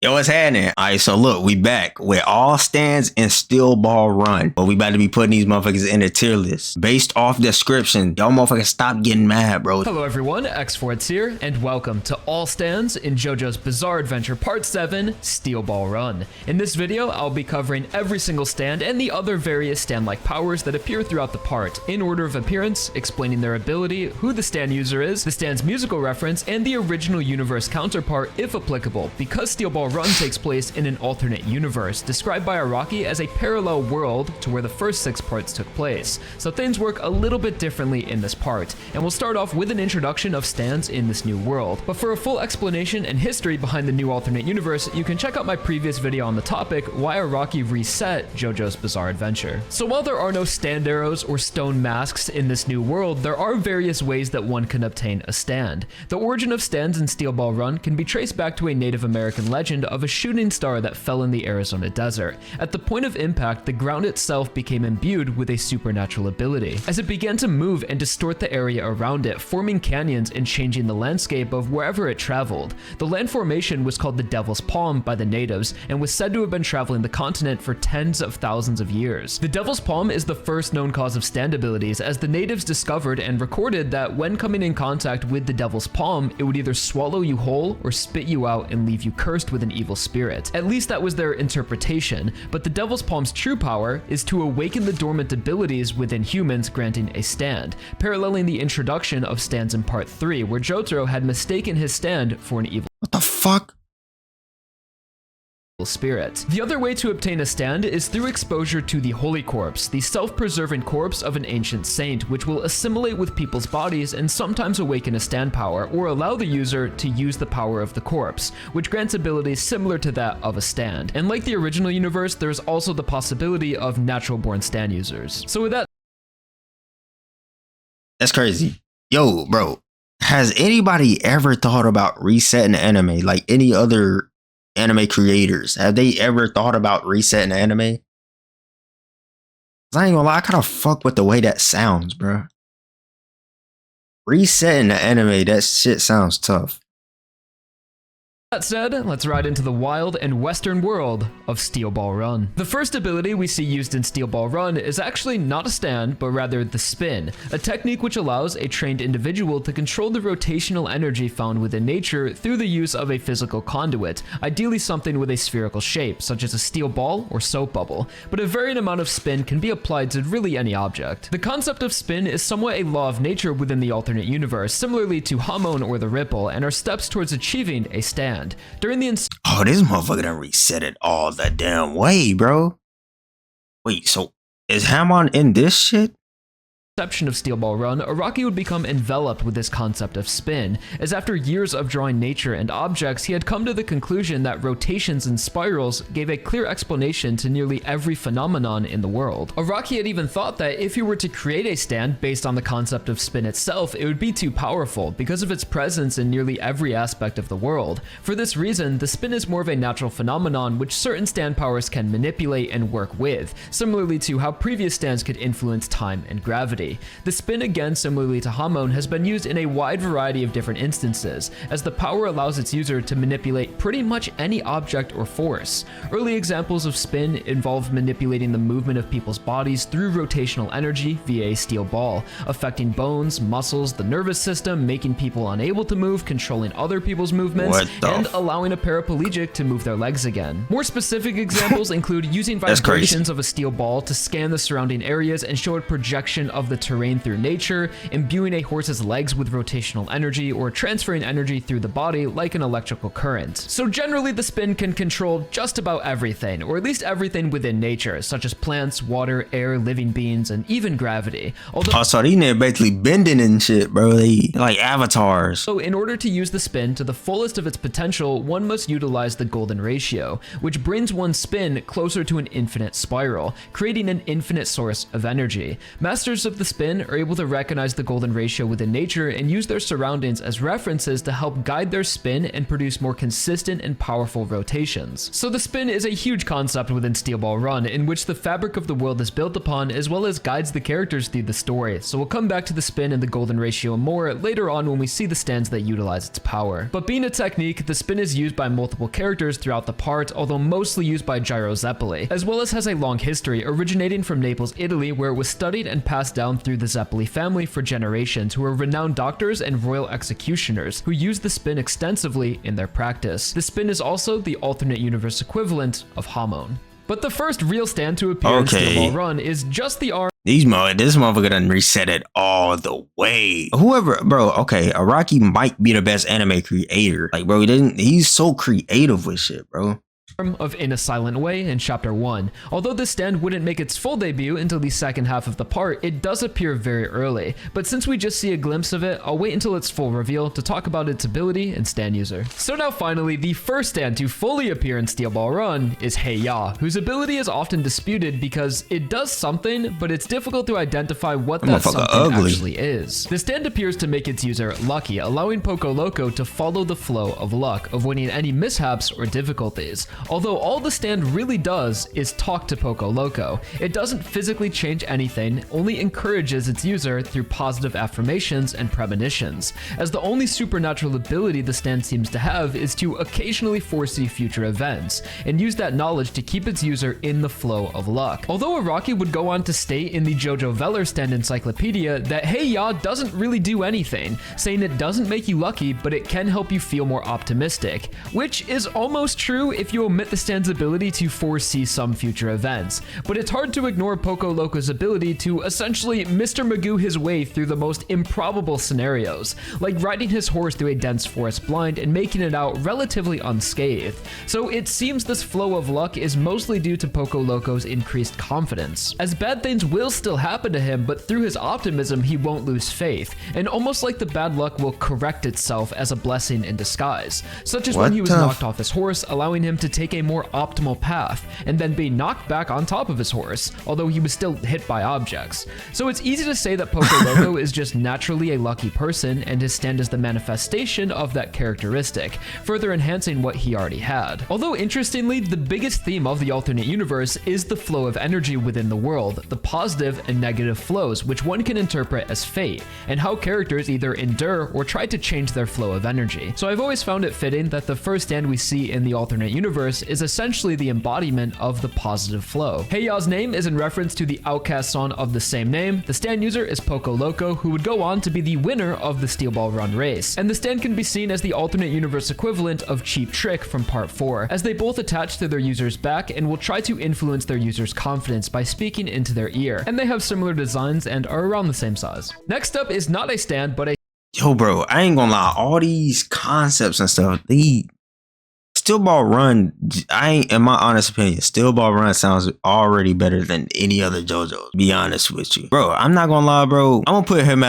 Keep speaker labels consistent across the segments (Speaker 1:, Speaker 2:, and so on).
Speaker 1: Yo, what's happening? Alright, so look, we back with all stands and steel ball run. But we about to be putting these motherfuckers in a tier list. Based off description, y'all motherfuckers stop getting mad, bro.
Speaker 2: Hello everyone, X4's here, and welcome to All Stands in JoJo's Bizarre Adventure Part 7, Steel Ball Run. In this video, I'll be covering every single stand and the other various stand-like powers that appear throughout the part, in order of appearance, explaining their ability, who the stand user is, the stand's musical reference, and the original universe counterpart if applicable, because Steel Ball Run takes place in an alternate universe, described by Araki as a parallel world to where the first 6 parts took place. So things work a little bit differently in this part, and we'll start off with an introduction of stands in this new world. But for a full explanation and history behind the new alternate universe, you can check out my previous video on the topic, why Araki reset JoJo's Bizarre Adventure. So while there are no stand arrows or stone masks in this new world, there are various ways that one can obtain a stand. The origin of stands in Steel Ball Run can be traced back to a Native American legend of a shooting star that fell in the Arizona desert. At the point of impact, the ground itself became imbued with a supernatural ability, as it began to move and distort the area around it, forming canyons and changing the landscape of wherever it traveled. The land formation was called the Devil's Palm by the natives, and was said to have been traveling the continent for tens of thousands of years. The Devil's Palm is the first known cause of stand abilities, as the natives discovered and recorded that when coming in contact with the Devil's Palm, it would either swallow you whole or spit you out and leave you cursed with an evil spirit. At least that was their interpretation, but the Devil's Palm's true power is to awaken the dormant abilities within humans, granting a stand, paralleling the introduction of stands in Part 3, where Jotaro had mistaken his stand for an evil
Speaker 1: What the fuck?
Speaker 2: spirit. The other way to obtain a stand is through exposure to the Holy Corpse, the self-preserving corpse of an ancient saint, which will assimilate with people's bodies and sometimes awaken a stand power, or allow the user to use the power of the corpse, which grants abilities similar to that of a stand. And like the original universe, there's also the possibility of natural-born stand users. So with that,
Speaker 1: That's crazy. Yo, bro, has anybody ever thought about resetting anime like any other anime creators? Have they ever thought about resetting anime? 'Cause I ain't gonna lie, I kind of fuck with the way that sounds, bro. Resetting the anime, that shit sounds tough.
Speaker 2: that said, let's ride into the wild and western world of Steel Ball Run. The first ability we see used in Steel Ball Run is actually not a stand, but rather the spin, a technique which allows a trained individual to control the rotational energy found within nature through the use of a physical conduit, ideally something with a spherical shape, such as a steel ball or soap bubble, but a varying amount of spin can be applied to really any object. The concept of spin is somewhat a law of nature within the alternate universe, similarly to Hamon or the ripple, and are steps towards achieving a stand. During the
Speaker 1: Oh, this motherfucker done reset it all the damn way, bro. Wait, so is Hamon in this shit?
Speaker 2: inception of Steel Ball Run, Araki would become enveloped with this concept of spin, as after years of drawing nature and objects, he had come to the conclusion that rotations and spirals gave a clear explanation to nearly every phenomenon in the world. Araki had even thought that if he were to create a stand based on the concept of spin itself, it would be too powerful because of its presence in nearly every aspect of the world. For this reason, the spin is more of a natural phenomenon which certain stand powers can manipulate and work with, similarly to how previous stands could influence time and gravity. The spin, again similarly to Hamon, has been used in a wide variety of different instances, as the power allows its user to manipulate pretty much any object or force. Early examples of spin involve manipulating the movement of people's bodies through rotational energy via a steel ball, affecting bones, muscles, the nervous system, making people unable to move, controlling other people's movements, and allowing a paraplegic to move their legs again. More specific examples include using vibrations of a steel ball to scan the surrounding areas and show a projection of the terrain through nature, imbuing a horse's legs with rotational energy, or transferring energy through the body like an electrical current. So generally, the spin can control just about everything, or at least everything within nature, such as plants, water, air, living beings, and even gravity. Although,
Speaker 1: so these niggas basically bending and shit, bro. They like avatars.
Speaker 2: So in order to use the spin to the fullest of its potential, one must utilize the golden ratio, which brings one's spin closer to an infinite spiral, creating an infinite source of energy. Masters of the spin are able to recognize the golden ratio within nature and use their surroundings as references to help guide their spin and produce more consistent and powerful rotations. So the spin is a huge concept within Steel Ball Run, in which the fabric of the world is built upon as well as guides the characters through the story. So we'll come back to the spin and the golden ratio more later on when we see the stands that utilize its power. But being a technique, the spin is used by multiple characters throughout the part, although mostly used by Gyro Zeppeli, as well as has a long history originating from Naples, Italy, where it was studied and passed down through the Zeppeli family for generations, who were renowned doctors and royal executioners who used the spin extensively in their practice. The spin is also the alternate universe equivalent of Hamon. But the first real stand to appear in Steel Ball Run is just the arm.
Speaker 1: This motherfucker done reset it all the way. Whoever, bro, okay, Araki might be the best anime creator. Like, bro, he's so creative with shit, bro.
Speaker 2: Of In a Silent Way in Chapter 1. Although this stand wouldn't make its full debut until the second half of the part, it does appear very early. But since we just see a glimpse of it, I'll wait until its full reveal to talk about its ability and stand user. So now finally, the first stand to fully appear in Steel Ball Run is Hey Ya, whose ability is often disputed because it does something, but it's difficult to identify what that something actually is. The stand appears to make its user lucky, allowing Poco Loco to follow the flow of luck, avoiding any mishaps or difficulties. Although all the stand really does is talk to Poco Loco. It doesn't physically change anything, only encourages its user through positive affirmations and premonitions, as the only supernatural ability the stand seems to have is to occasionally foresee future events, and use that knowledge to keep its user in the flow of luck. Although Araki would go on to state in the JoJo Veller stand encyclopedia that Hey Ya doesn't really do anything, saying it doesn't make you lucky, but it can help you feel more optimistic, which is almost true if you omit the stand's ability to foresee some future events. But it's hard to ignore Poco Loco's ability to essentially Mr. Magoo his way through the most improbable scenarios, like riding his horse through a dense forest blind and making it out relatively unscathed. So it seems this flow of luck is mostly due to Poco Loco's increased confidence, as bad things will still happen to him, but through his optimism he won't lose faith, and almost like the bad luck will correct itself as a blessing in disguise, such as when he was knocked off his horse, allowing him to take a more optimal path, and then be knocked back on top of his horse, although he was still hit by objects. So it's easy to say that Poco Loco is just naturally a lucky person, and his stand is the manifestation of that characteristic, further enhancing what he already had. Although interestingly, the biggest theme of the alternate universe is the flow of energy within the world, the positive and negative flows, which one can interpret as fate, and how characters either endure or try to change their flow of energy. So I've always found it fitting that the first stand we see in the alternate universe is essentially the embodiment of the positive flow. Hey Ya's name is in reference to the Outcast song of the same name. The stand user is Poco Loco, who would go on to be the winner of the Steel Ball Run race, and the stand can be seen as the alternate universe equivalent of Cheap Trick from Part 4, as they both attach to their user's back and will try to influence their user's confidence by speaking into their ear, and they have similar designs and are around the same size. Next up is not a stand, but a
Speaker 1: Yo, bro, I ain't gonna lie, all these concepts and stuff, Steel Ball Run, in my honest opinion, Steel Ball Run sounds already better than any other JoJo, to be honest with you. Bro, I'm not gonna lie, bro. I'm gonna put him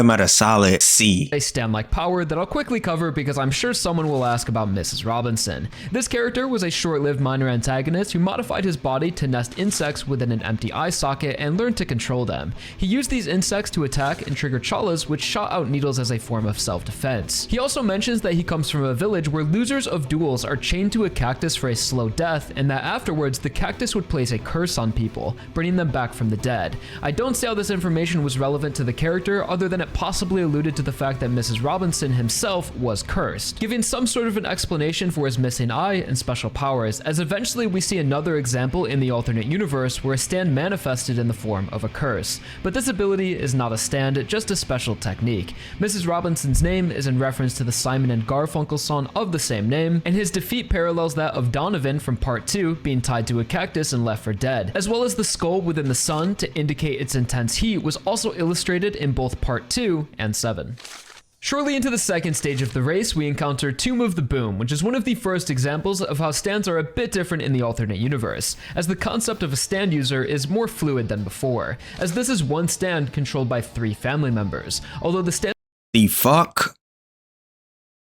Speaker 1: at a solid C.
Speaker 2: A stand-like power that I'll quickly cover because I'm sure someone will ask about Mrs. Robinson. This character was a short-lived minor antagonist who modified his body to nest insects within an empty eye socket and learned to control them. He used these insects to attack and trigger chalas, which shot out needles as a form of self-defense. He also mentions that he comes from a village where losers of duels are chained to a cactus for a slow death, and that afterwards the cactus would place a curse on people, bringing them back from the dead. I don't see how this information was relevant to the character other than it possibly alluded to the fact that Mrs. Robinson himself was cursed, giving some sort of an explanation for his missing eye and special powers, as eventually we see another example in the alternate universe where a stand manifested in the form of a curse. But this ability is not a stand, just a special technique. Mrs. Robinson's name is in reference to the Simon and Garfunkel song of the same name, and his defeat parallels that of Donovan from Part 2 being tied to a cactus and left for dead, as well as the skull within the sun to indicate its intense heat was also illustrated in both Part 2 and 7. Shortly into the second stage of the race, we encounter Tomb of the Boom, which is one of the first examples of how stands are a bit different in the alternate universe, as the concept of a stand user is more fluid than before, as this is one stand controlled by 3 family members, although the stand
Speaker 1: The fuck?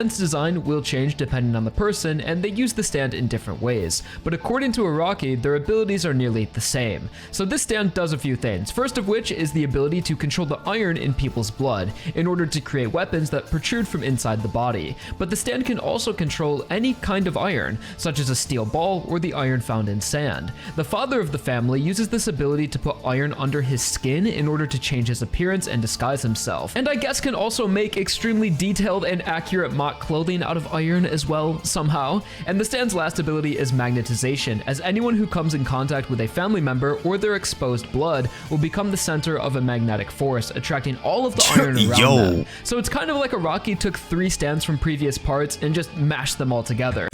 Speaker 2: Stand's design will change depending on the person, and they use the stand in different ways, but according to Araki, their abilities are nearly the same. So this stand does a few things, first of which is the ability to control the iron in people's blood, in order to create weapons that protrude from inside the body. But the stand can also control any kind of iron, such as a steel ball or the iron found in sand. The father of the family uses this ability to put iron under his skin in order to change his appearance and disguise himself, and I guess can also make extremely detailed and accurate clothing out of iron as well, somehow. And the stand's last ability is magnetization, as anyone who comes in contact with a family member or their exposed blood will become the center of a magnetic force, attracting all of the iron around them. So it's kind of like Araki took 3 stands from previous parts and just mashed them all together.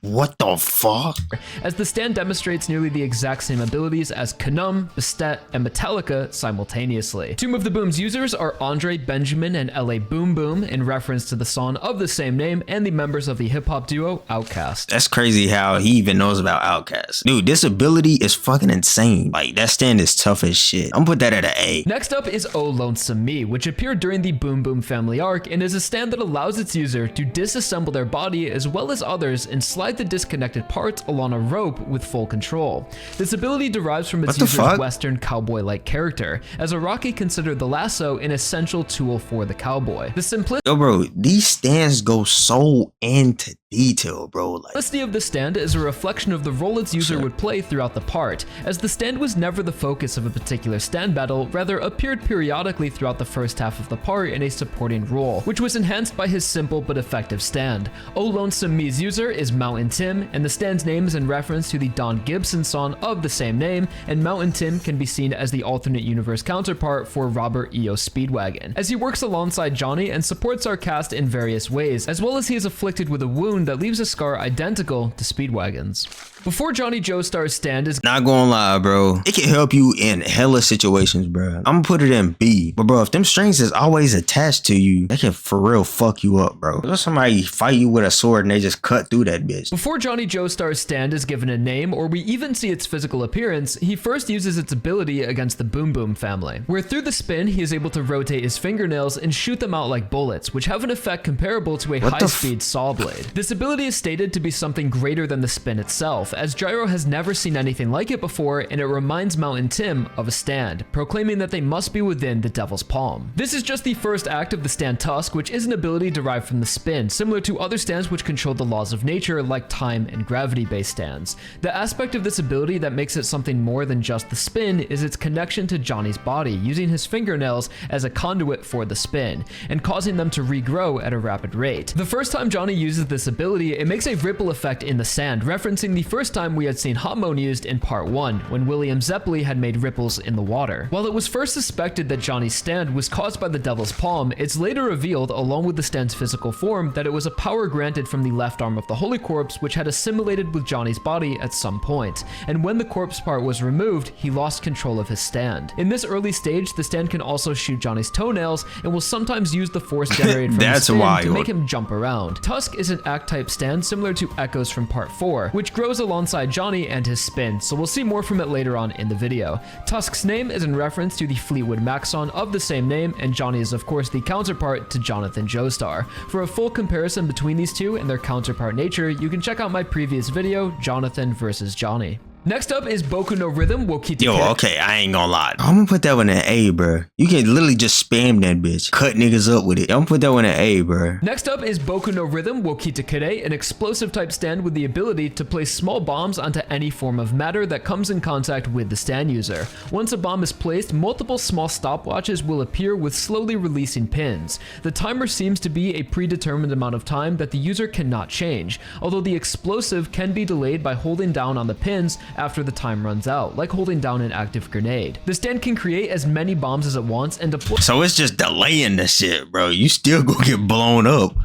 Speaker 1: What the fuck?
Speaker 2: As the stand demonstrates nearly the exact same abilities as Kanum, Bastet, and Metallica simultaneously. Tomb of the Boom's users are Andre, Benjamin, and LA Boom Boom, in reference to the song of the same name, and the members of the hip-hop duo Outkast.
Speaker 1: That's crazy how he even knows about Outkast. Dude, this ability is fucking insane. Like, that stand is tough as shit. I'm gonna put that at an A.
Speaker 2: Next up is Oh Lonesome Me, which appeared during the Boom Boom family arc, and is a stand that allows its user to disassemble their body as well as others and slide the disconnected parts along a rope with full control. This ability derives from its user's Western cowboy-like character, as Araki considered the lasso an essential tool for the cowboy. The simplicity
Speaker 1: bro, these stands go so into detail, bro. Like,
Speaker 2: the simplicity of the stand is a reflection of the role its user would play throughout the part, as the stand was never the focus of a particular stand battle, rather appeared periodically throughout the first half of the part in a supporting role, which was enhanced by his simple but effective stand. Oh Lonesome Me's user is Mountain Tim, and the stand's name is in reference to the Don Gibson song of the same name, and Mountain Tim can be seen as the alternate universe counterpart for Robert E.O. Speedwagon, as he works alongside Johnny and supports our cast in various ways, as well as he is afflicted with a wound that leaves a scar identical to Speedwagon's. Before Johnny Joestar's stand is
Speaker 1: not gonna lie, bro, it can help you in hella situations, bro. I'm gonna put it in B. But bro, if them strings is always attached to you, that can for real fuck you up, bro. If somebody fight you with a sword and they just cut through that bitch.
Speaker 2: Before Johnny Joestar's stand is given a name, or we even see its physical appearance, he first uses its ability against the Boom Boom family, where through the spin, he is able to rotate his fingernails and shoot them out like bullets, which have an effect comparable to a high-speed saw blade. This ability is stated to be something greater than the spin itself, as Gyro has never seen anything like it before, and it reminds Mountain Tim of a stand, proclaiming that they must be within the Devil's Palm. This is just the first act of the stand Tusk, which is an ability derived from the spin, similar to other stands which control the laws of nature like time and gravity-based stands. The aspect of this ability that makes it something more than just the spin is its connection to Johnny's body, using his fingernails as a conduit for the spin, and causing them to regrow at a rapid rate. The first time Johnny uses this ability, it makes a ripple effect in the sand, referencing the first time we had seen Hotmone used in part 1, when William Zeppeli had made ripples in the water. While it was first suspected that Johnny's stand was caused by the Devil's Palm, it's later revealed, along with the stand's physical form, that it was a power granted from the left arm of the Holy Corpse, which had assimilated with Johnny's body at some point, and when the corpse part was removed, he lost control of his stand. In this early stage, the stand can also shoot Johnny's toenails, and will sometimes use the force generated from the spin to make him jump around. Tusk is an act-type stand similar to Echoes from part 4, which grows alongside Johnny and his spin, so we'll see more from it later on in the video. Tusk's name is in reference to the Fleetwood Mac song of the same name, and Johnny is of course the counterpart to Jonathan Joestar. For a full comparison between these two and their counterpart nature, you can check out my previous video, Jonathan versus Johnny. Next up is Boku no Rhythm wo Kite.
Speaker 1: Yo, okay, I ain't gonna lie. I'm gonna put that one in A, bro. You can literally just spam that bitch. Cut niggas up with it. I'm gonna put that one in A, bro.
Speaker 2: Next up is Boku no Rhythm wo Kite, an explosive type stand with the ability to place small bombs onto any form of matter that comes in contact with the stand user. Once a bomb is placed, multiple small stopwatches will appear with slowly releasing pins. The timer seems to be a predetermined amount of time that the user cannot change, although the explosive can be delayed by holding down on the pins after the time runs out, like holding down an active grenade. The stand can create as many bombs as it wants and deploy.
Speaker 1: So it's just delaying the shit, bro. You still gonna get blown up.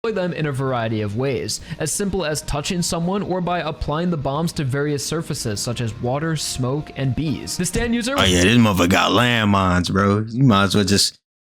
Speaker 2: Them in a variety of ways, as simple as touching someone or by applying the bombs to various surfaces such as water, smoke, and bees. The stand user—
Speaker 1: oh yeah, this motherfucker got landmines, bro. You might as well just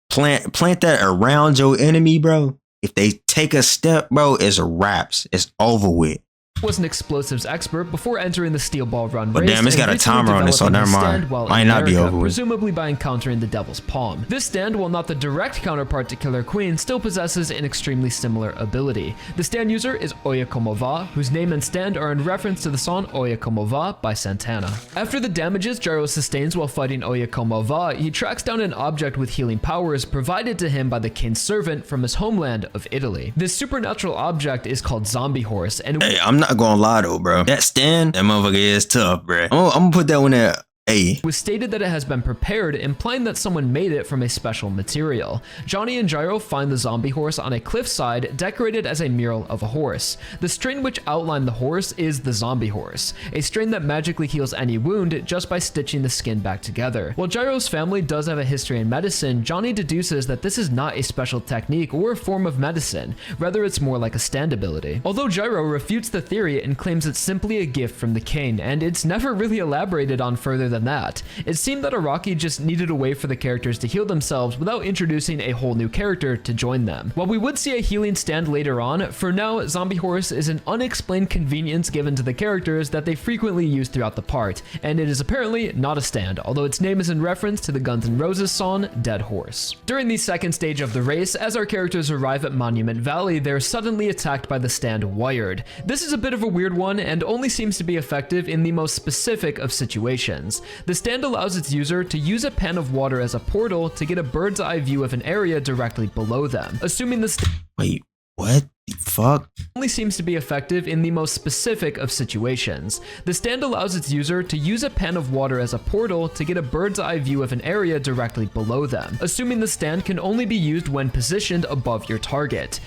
Speaker 1: plant that around your enemy, bro. If they take a step, bro, it's wraps. It's over with.
Speaker 2: was an explosives expert before entering the Steel Ball Run
Speaker 1: But
Speaker 2: race.
Speaker 1: damn, it's got a timer on it, so never mind. Might not be over with.
Speaker 2: Presumably by encountering the Devil's Palm. This stand, while not the direct counterpart to Killer Queen, still possesses an extremely similar ability. The stand user is Oya Como Va, whose name and stand are in reference to the song Oya Como Va by Santana. After the damages Gyro sustains while fighting Oya Como Va, he tracks down an object with healing powers provided to him by the king's servant from his homeland of Italy. This supernatural object is called Zombie Horse, and
Speaker 1: hey, I'm not gonna lie though, bro. That stand, that motherfucker is tough, bro. I'm gonna put that one at A.
Speaker 2: Was stated that it has been prepared, implying that someone made it from a special material. Johnny and Gyro find the zombie horse on a cliffside, decorated as a mural of a horse. The strain which outlined the horse is the zombie horse, a strain that magically heals any wound just by stitching the skin back together. While Gyro's family does have a history in medicine, Johnny deduces that this is not a special technique or a form of medicine, rather it's more like a stand ability. Although Gyro refutes the theory and claims it's simply a gift from the king, and it's never really elaborated on further than that. It seemed that Araki just needed a way for the characters to heal themselves without introducing a whole new character to join them. While we would see a healing stand later on, for now, Zombie Horse is an unexplained convenience given to the characters that they frequently use throughout the part, and it is apparently not a stand, although its name is in reference to the Guns N' Roses song, Dead Horse. During the second stage of the race, as our characters arrive at Monument Valley, they're suddenly attacked by the stand Wired. This is a bit of a weird one, and only seems to be effective in the most specific of situations. The stand allows its user to use a pan of water as a portal to get a bird's eye view of an area directly below them. Assuming the
Speaker 1: Wait, what the fuck?
Speaker 2: Only seems to be effective in the most specific of situations. The stand allows its user to use a pan of water as a portal to get a bird's eye view of an area directly below them. Assuming the stand can only be used when positioned above your target.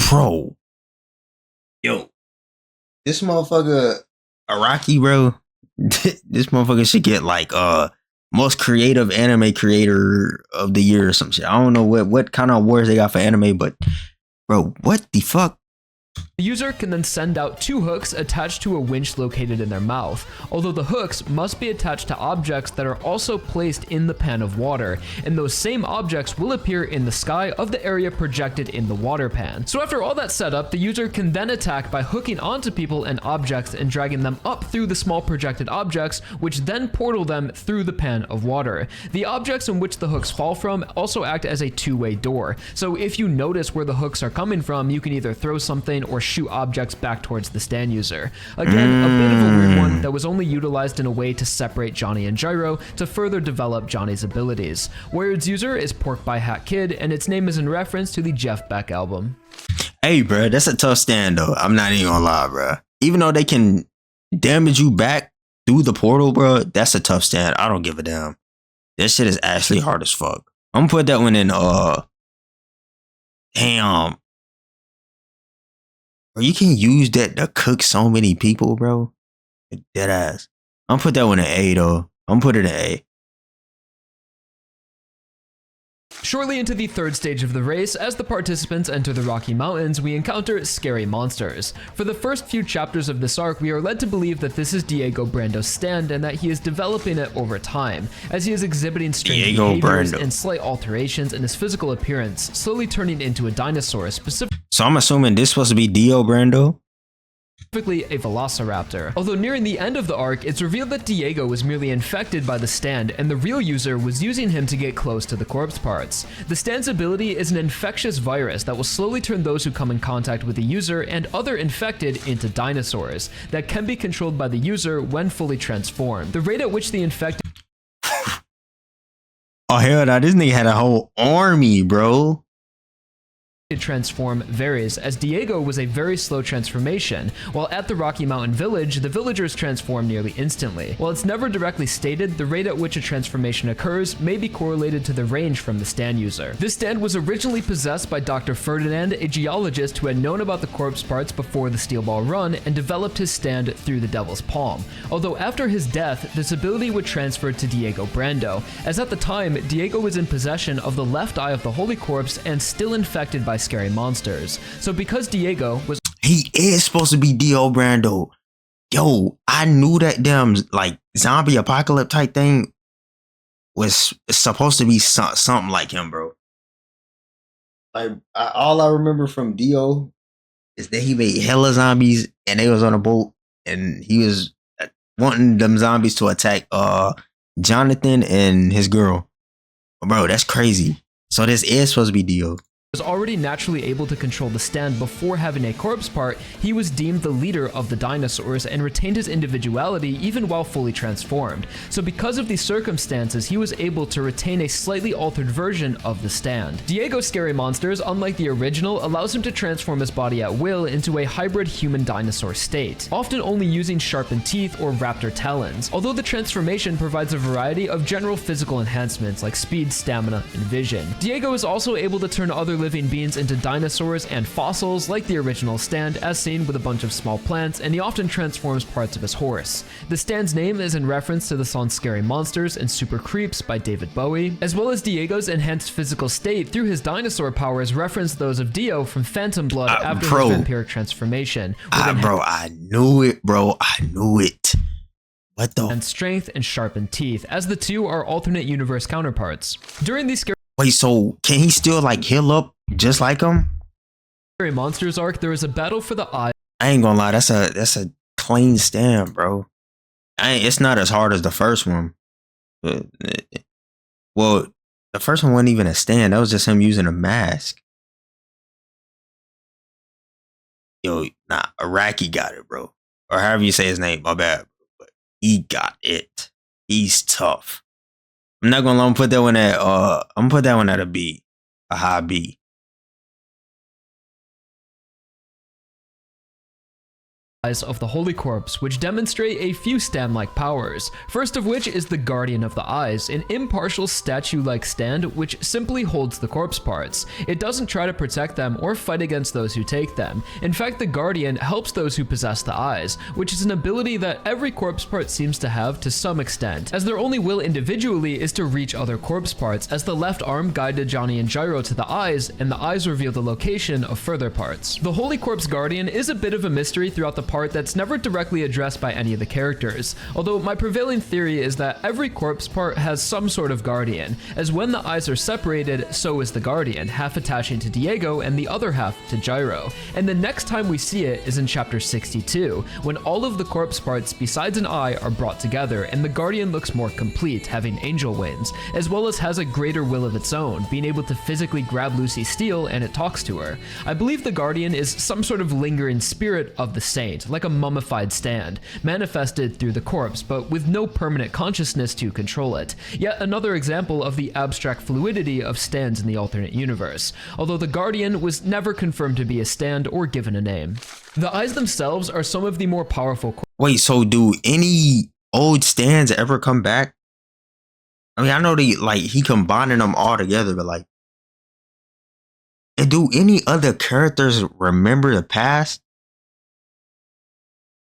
Speaker 1: Bro. Yo. This motherfucker Araki, bro. This motherfucker should get like most creative anime creator of the year or some shit. I don't know what kind of awards they got for anime, but bro, what the fuck?
Speaker 2: The user can then send out two hooks attached to a winch located in their mouth, although the hooks must be attached to objects that are also placed in the pan of water, and those same objects will appear in the sky of the area projected in the water pan. So after all that setup, the user can then attack by hooking onto people and objects and dragging them up through the small projected objects, which then portal them through the pan of water. The objects in which the hooks fall from also act as a two-way door, so if you notice where the hooks are coming from, you can either throw something or shoot objects back towards the stand user. Again, a bit of a weird one that was only utilized in a way to separate Johnny and Gyro to further develop Johnny's abilities. Wired's user is Pork by Hat Kid, and its name is in reference to the Jeff Beck album.
Speaker 1: Hey, bro, that's a tough stand though. I'm not even gonna lie, bro. Even though they can damage you back through the portal, bro, that's a tough stand. I don't give a damn. That shit is actually hard as fuck. I'm gonna put that one in damn. Bro, you can use that to cook so many people, bro. Dead ass. I'm gonna put that one in A though. I'm gonna put it in A.
Speaker 2: Shortly into the third stage of the race, as the participants enter the Rocky Mountains, we encounter scary monsters. For the first few chapters of this arc, we are led to believe that this is Diego Brando's stand and that he is developing it over time, as he is exhibiting strange behaviors and slight alterations in his physical appearance, slowly turning into a dinosaur,
Speaker 1: So I'm assuming this supposed to be Dio Brando?
Speaker 2: specifically a velociraptor. Although nearing the end of the arc, it's revealed that Diego was merely infected by the stand, and the real user was using him to get close to the corpse parts. The stand's ability is an infectious virus that will slowly turn those who come in contact with the user and other infected into dinosaurs that can be controlled by the user when fully transformed. The rate at which the infected
Speaker 1: Oh hell no, this nigga had a whole army, bro.
Speaker 2: Transform varies, as Diego was a very slow transformation, while at the Rocky Mountain Village, the villagers transform nearly instantly. While it's never directly stated, the rate at which a transformation occurs may be correlated to the range from the stand user. This stand was originally possessed by Dr. Ferdinand, a geologist who had known about the corpse parts before the Steel Ball Run and developed his stand through the Devil's Palm. Although after his death, this ability would transfer to Diego Brando, as at the time, Diego was in possession of the left eye of the Holy Corpse and still infected by scary monsters. So because Diego was
Speaker 1: He is supposed to be Dio Brando. Yo, I knew that damn like zombie apocalypse type thing was supposed to be something like him, bro. Like all I remember from Dio is that he made hella zombies and they was on a boat and he was wanting them zombies to attack Jonathan and his girl. Bro, that's crazy. So this is supposed to be Dio.
Speaker 2: Was already naturally able to control the stand before having a corpse part, he was deemed the leader of the dinosaurs and retained his individuality even while fully transformed. So because of these circumstances, he was able to retain a slightly altered version of the stand. Diego's Scary Monsters, unlike the original, allows him to transform his body at will into a hybrid human-dinosaur state, often only using sharpened teeth or raptor talons, although the transformation provides a variety of general physical enhancements like speed, stamina, and vision. Diego is also able to turn other living beings into dinosaurs and fossils like the original stand, as seen with a bunch of small plants, and he often transforms parts of his horse. The stand's name is in reference to the song Scary Monsters and Super Creeps by David Bowie, as well as Diego's enhanced physical state through his dinosaur powers reference those of Dio from Phantom Blood after his vampiric transformation.
Speaker 1: Bro, I knew it, bro. I knew it. What the?
Speaker 2: And strength and sharpened teeth, as the two are alternate universe counterparts. During these
Speaker 1: Wait, so can he still like heal up just like him?
Speaker 2: Scary Monsters arc, there is a battle for the eye.
Speaker 1: I ain't gonna lie, that's a clean stand, bro. It's not as hard as the first one. But, well, the first one wasn't even a stand. That was just him using a mask. Yo, nah, Iraqi got it, bro. Or however you say his name, my bad. But he got it. He's tough. I'm not gonna let him put that one at I'm gonna put that one at a B. A high B.
Speaker 2: Of the Holy Corpse, which demonstrate a few stand-like powers. First of which is the Guardian of the Eyes, an impartial statue-like stand which simply holds the corpse parts. It doesn't try to protect them or fight against those who take them. In fact, the Guardian helps those who possess the eyes, which is an ability that every corpse part seems to have to some extent, as their only will individually is to reach other corpse parts, as the left arm guided Johnny and Gyro to the eyes, and the eyes reveal the location of further parts. The Holy Corpse Guardian is a bit of a mystery throughout the part that's never directly addressed by any of the characters, although my prevailing theory is that every corpse part has some sort of guardian, as when the eyes are separated, so is the guardian, half attaching to Diego and the other half to Gyro. And the next time we see it is in chapter 62, when all of the corpse parts besides an eye are brought together and the guardian looks more complete, having angel wings, as well as has a greater will of its own, being able to physically grab Lucy's steel and it talks to her. I believe the guardian is some sort of lingering spirit of the saint, like a mummified stand, manifested through the corpse, but with no permanent consciousness to control it. Yet another example of the abstract fluidity of stands in the alternate universe, although the Guardian was never confirmed to be a stand or given a name. The eyes themselves are some of the more powerful.
Speaker 1: Wait, so do any old stands ever come back? I mean, I know he combining them all together, but like, and do any other characters remember the past?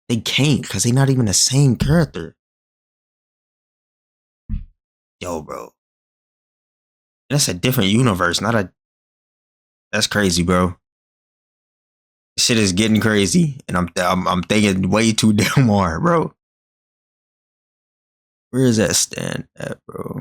Speaker 1: They can't, because they're not even the same character. Yo, bro. That's a different universe, not a... That's crazy, bro. This shit is getting crazy, and I'm thinking way too damn hard, bro. Where is that stand at, bro?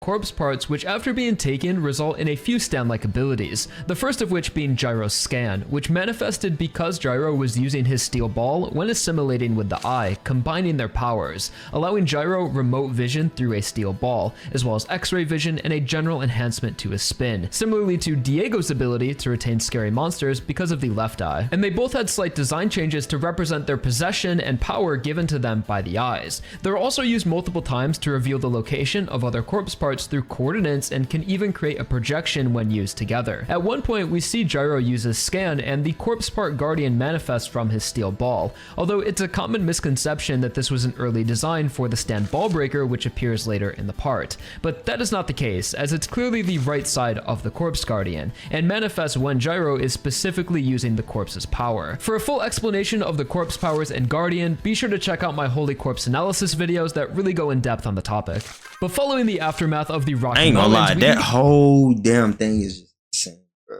Speaker 2: Corpse parts which after being taken result in a few stand-like abilities, the first of which being Gyro's scan, which manifested because Gyro was using his steel ball when assimilating with the eye, combining their powers, allowing Gyro remote vision through a steel ball, as well as x-ray vision and a general enhancement to his spin, similarly to Diego's ability to retain Scary Monsters because of the left eye. And they both had slight design changes to represent their possession and power given to them by the eyes. They're also used multiple times to reveal the location of other corpse parts through coordinates and can even create a projection when used together. At one point, we see Gyro use his scan and the corpse part guardian manifests from his steel ball, although it's a common misconception that this was an early design for the stand ball breaker which appears later in the part. But that is not the case, as it's clearly the right side of the corpse guardian, and manifests when Gyro is specifically using the corpse's power. For a full explanation of the corpse powers and guardian, be sure to check out my Holy Corpse analysis videos that really go in depth on the topic. But following the aftermath of the Rocky
Speaker 1: I ain't gonna lie, that whole damn thing is just insane, bro.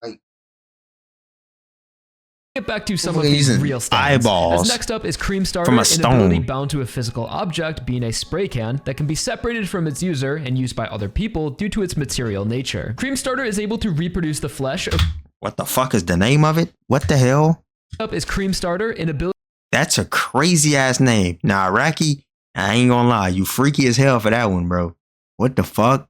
Speaker 1: Like,
Speaker 2: Get back to some of
Speaker 1: Motherfucker
Speaker 2: these
Speaker 1: using
Speaker 2: real stands.
Speaker 1: eyeballs
Speaker 2: As next up is Cream Starter,
Speaker 1: from a
Speaker 2: an
Speaker 1: stone.
Speaker 2: ability bound to a physical object, being a spray can that can be separated from its user and used by other people due to its material nature. Cream Starter is able to reproduce the flesh of...
Speaker 1: What the fuck is the name of it? What the hell?
Speaker 2: Up is Cream Starter, an ability...
Speaker 1: That's a crazy ass name. Now, Iraqi, I ain't gonna lie, you freaky as hell for that one, bro. What the fuck?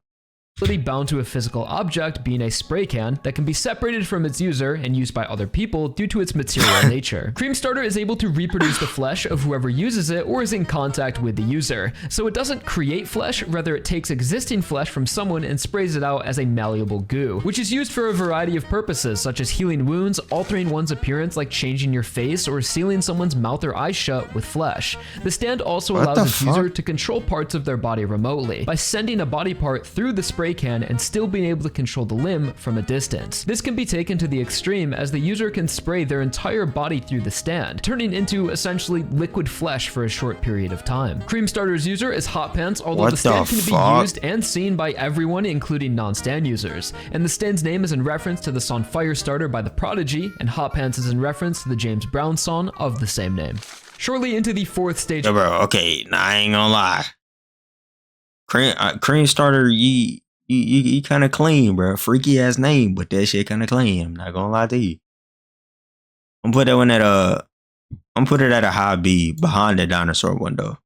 Speaker 2: bound to a physical object, being a spray can that can be separated from its user and used by other people due to its material nature. Cream Starter is able to reproduce the flesh of whoever uses it or is in contact with the user. So it doesn't create flesh, rather it takes existing flesh from someone and sprays it out as a malleable goo, which is used for a variety of purposes such as healing wounds, altering one's appearance like changing your face, or sealing someone's mouth or eyes shut with flesh. The stand also allows its user to control parts of their body remotely by sending a body part through the spray can and still being able to control the limb from a distance. This can be taken to the extreme as the user can spray their entire body through the stand, turning into essentially liquid flesh for a short period of time. Cream Starter's user is Hot Pants, although the stand can be used and seen by everyone, including non-stand users. And the stand's name is in reference to the song Firestarter by The Prodigy, and Hot Pants is in reference to the James Brown song of the same name. Shortly into the fourth stage.
Speaker 1: Yo, bro, okay, nah, I ain't gonna lie. Cream Starter, you kind of clean, bro. Freaky ass name, but that shit kind of clean. I'm not gonna lie to you. I'm put that one at I'm put it at a high B behind the dinosaur window.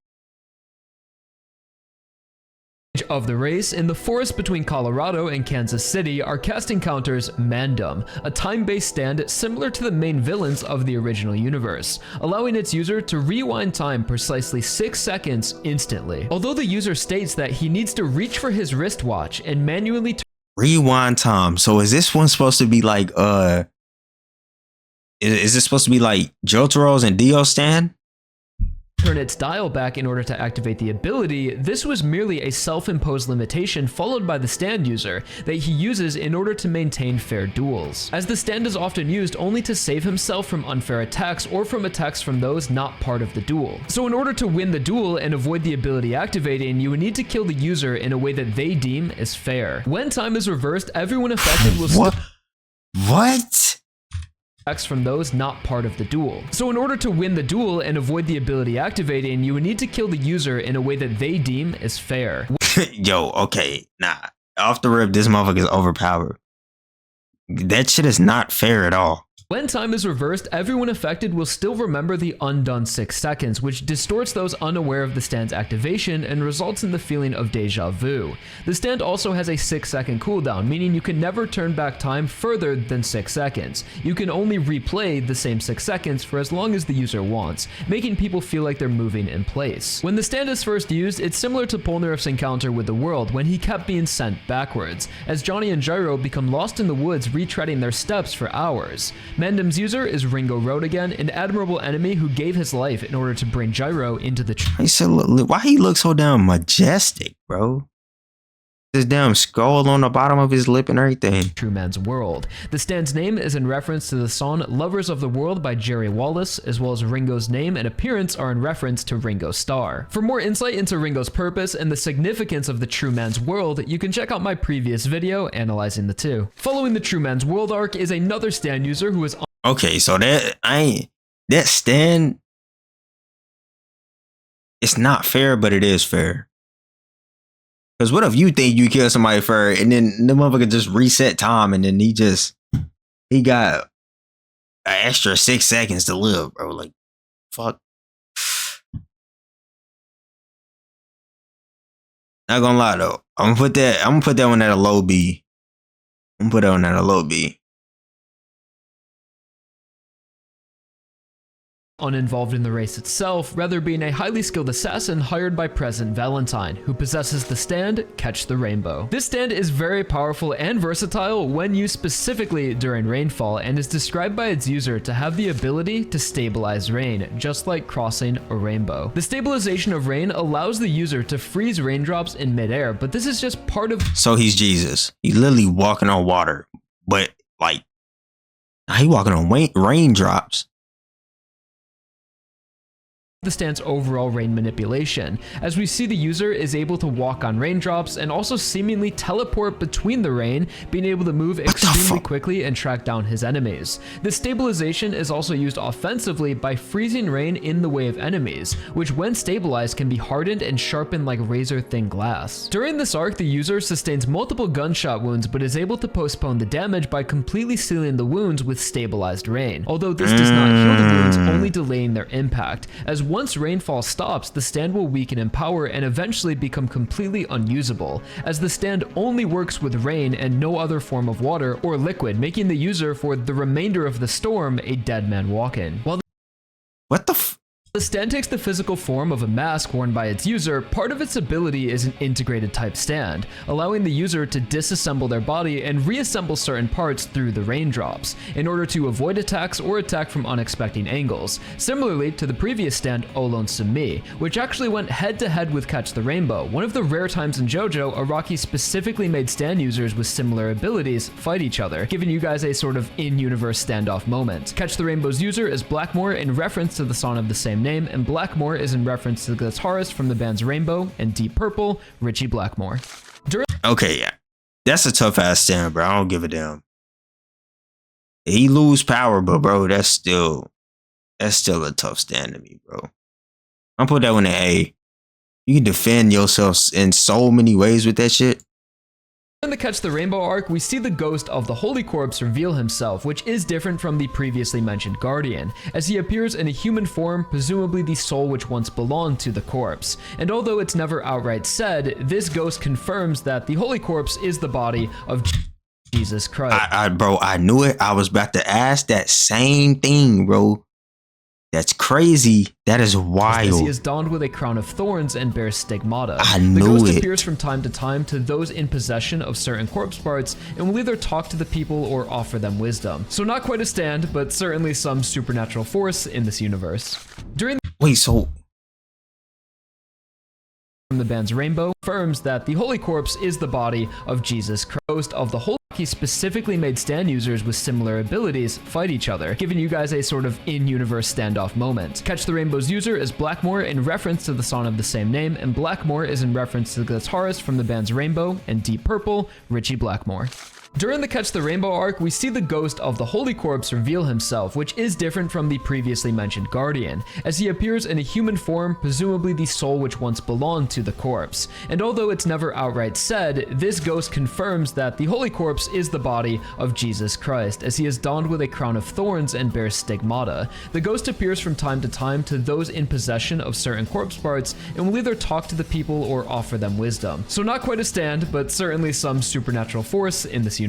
Speaker 2: Of the race, in the forest between Colorado and Kansas City are cast encounters Mandom, a time-based stand similar to the main villains of the original universe, allowing its user to rewind time precisely 6 seconds instantly. Although the user states that he needs to reach for his wristwatch and manually
Speaker 1: rewind time. So is this one supposed to be like is this supposed to be like Jotaro's and Dio stand?
Speaker 2: Turn its dial back in order to activate the ability, this was merely a self-imposed limitation followed by the stand user that he uses in order to maintain fair duels, as the stand is often used only to save himself from unfair attacks or from attacks from those not part of the duel. So in order to win the duel and avoid the ability activating, you would need to kill the user in a way that they deem is fair. When time is reversed, everyone affected will
Speaker 1: What?
Speaker 2: From those not part of the duel. So in order to win the duel and avoid the ability activating, you would need to kill the user in a way that they deem is fair.
Speaker 1: Yo, okay, nah. Off the rip, this motherfucker is overpowered. That shit is not fair at all.
Speaker 2: When time is reversed, everyone affected will still remember the undone 6 seconds, which distorts those unaware of the stand's activation and results in the feeling of deja vu. The stand also has a 6-second cooldown, meaning you can never turn back time further than 6 seconds. You can only replay the same 6 seconds for as long as the user wants, making people feel like they're moving in place. When the stand is first used, it's similar to Polnareff's encounter with the world when he kept being sent backwards, as Johnny and Gyro become lost in the woods retreading their steps for hours. Mandom's user is Ringo Road again, an admirable enemy who gave his life in order to bring Gyro into the
Speaker 1: why he looks so damn majestic, bro? His damn skull on the bottom of his lip and everything.
Speaker 2: True Man's World. The stand's name is in reference to the song Lovers of the World by Jerry Wallace, as well as Ringo's name and appearance are in reference to Ringo Starr. For more insight into Ringo's purpose and the significance of the True Man's World, you can check out my previous video analyzing the two. Following the True Man's World arc is another stand user who is
Speaker 1: okay, so that stand, it's not fair, but it is fair. Because what if you think you kill somebody fair and then the motherfucker just reset time and then he got an extra 6 seconds to live, bro? Like, fuck. Not gonna lie though, I'm gonna put that one at a low B. I'm gonna put that one at a low B.
Speaker 2: uninvolved in the race itself, rather being a highly skilled assassin hired by President Valentine, who possesses the stand Catch the Rainbow. This stand is very powerful and versatile when used specifically during rainfall, and is described by its user to have the ability to stabilize rain, just like crossing a rainbow. The stabilization of rain allows the user to freeze raindrops in midair, but this is just part of—
Speaker 1: So he's Jesus. He's literally walking on water, but like, he walking on raindrops.
Speaker 2: the stand's overall rain manipulation, as we see the user is able to walk on raindrops and also seemingly teleport between the rain, being able to move extremely quickly and track down his enemies. This stabilization is also used offensively by freezing rain in the way of enemies, which when stabilized can be hardened and sharpened like razor-thin glass. During this arc, the user sustains multiple gunshot wounds but is able to postpone the damage by completely sealing the wounds with stabilized rain, although this does not heal the wounds, only delaying their impact, as once rainfall stops, the stand will weaken in power and eventually become completely unusable, as the stand only works with rain and no other form of water or liquid, making the user for the remainder of the storm a dead man walking. While
Speaker 1: What the f?
Speaker 2: the stand takes the physical form of a mask worn by its user, part of its ability is an integrated type stand, allowing the user to disassemble their body and reassemble certain parts through the raindrops, in order to avoid attacks or attack from unexpected angles, similarly to the previous stand Olon Sumi, which actually went head to head with Catch the Rainbow, one of the rare times in JoJo Araki specifically made stand users with similar abilities fight each other, giving you guys a sort of in-universe standoff moment. Catch the Rainbow's user is Blackmore in reference to the song of the same name, and Blackmore is in reference to the guitarist from the bands Rainbow and Deep Purple, Richie Blackmore.
Speaker 1: Okay, yeah. That's a tough ass stand, bro. I don't give a damn. He lose power, but bro, that's still a tough stand to me, bro. I'll put that one in A. You can defend yourself in so many ways with that shit.
Speaker 2: In the Catch the Rainbow arc, we see the ghost of the Holy Corpse reveal himself, which is different from the previously mentioned Guardian, as he appears in a human form, presumably the soul which once belonged to the corpse. And although it's never outright said, this ghost confirms that the Holy Corpse is the body of Jesus Christ.
Speaker 1: Bro, I knew it. I was about to ask that same thing, bro. That's crazy. That is wild.
Speaker 2: As he is donned with a crown of thorns and bears stigmata.
Speaker 1: I
Speaker 2: the
Speaker 1: knew
Speaker 2: ghost
Speaker 1: it.
Speaker 2: appears from time to time to those in possession of certain corpse parts and will either talk to the people or offer them wisdom. So not quite a stand, but certainly some supernatural force in this universe.
Speaker 1: Wait, so
Speaker 2: From the band's Rainbow confirms that the Holy Corpse is the body of Jesus Christ. Of the Holy, he specifically made stand users with similar abilities fight each other, giving you guys a sort of in-universe standoff moment. Catch the Rainbow's user is Blackmore in reference to the song of the same name, and Blackmore is in reference to the guitarist from the bands Rainbow and Deep Purple, Richie Blackmore. During the Catch the Rainbow arc, we see the ghost of the Holy Corpse reveal himself, which is different from the previously mentioned Guardian, as he appears in a human form, presumably the soul which once belonged to the corpse. And although it's never outright said, this ghost confirms that the Holy Corpse is the body of Jesus Christ, as he is donned with a crown of thorns and bears stigmata. The ghost appears from time to time to those in possession of certain corpse parts and will either talk to the people or offer them wisdom. So not quite a stand, but certainly some supernatural force in this universe.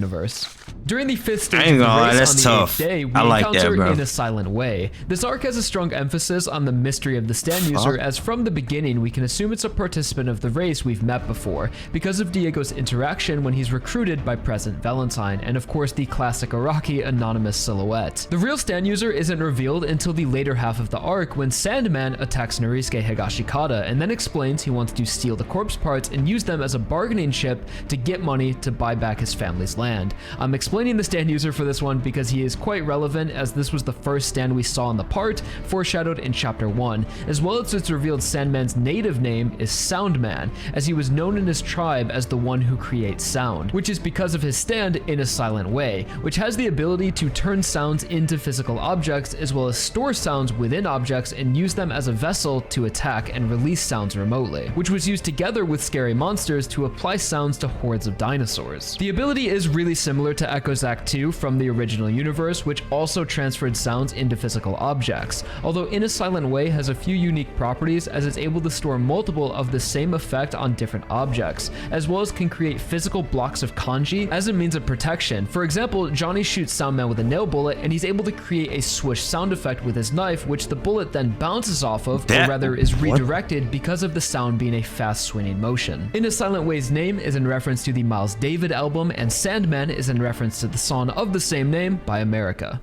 Speaker 2: During the 5th stage of the race on the 8th day, we encounter In a Silent Way. This arc has a strong emphasis on the mystery of the stand user, as from the beginning we can assume it's a participant of the race we've met before, because of Diego's interaction when he's recruited by Present Valentine, and of course the classic Araki anonymous silhouette. The real stand user isn't revealed until the later half of the arc when Sandman attacks Norisuke Higashikata and then explains he wants to steal the corpse parts and use them as a bargaining chip to get money to buy back his family's land. I'm explaining the stand user for this one because he is quite relevant, as this was the first stand we saw in the part, foreshadowed in chapter 1, as well as it's revealed Sandman's native name is Soundman, as he was known in his tribe as the one who creates sound, which is because of his stand In a Silent Way, which has the ability to turn sounds into physical objects as well as store sounds within objects and use them as a vessel to attack and release sounds remotely, which was used together with scary monsters to apply sounds to hordes of dinosaurs. The ability is really similar to Echo's Act 2 from the original universe, which also transferred sounds into physical objects, although In a Silent Way has a few unique properties, as it's able to store multiple of the same effect on different objects, as well as can create physical blocks of kanji as a means of protection. For example, Johnny shoots Soundman with a nail bullet and he's able to create a swoosh sound effect with his knife, which the bullet then bounces off of, or rather is redirected because of the sound being a fast swinging motion. In a Silent Way's name is in reference to the Miles David album, and Sandman is in reference to the song of the same name by America.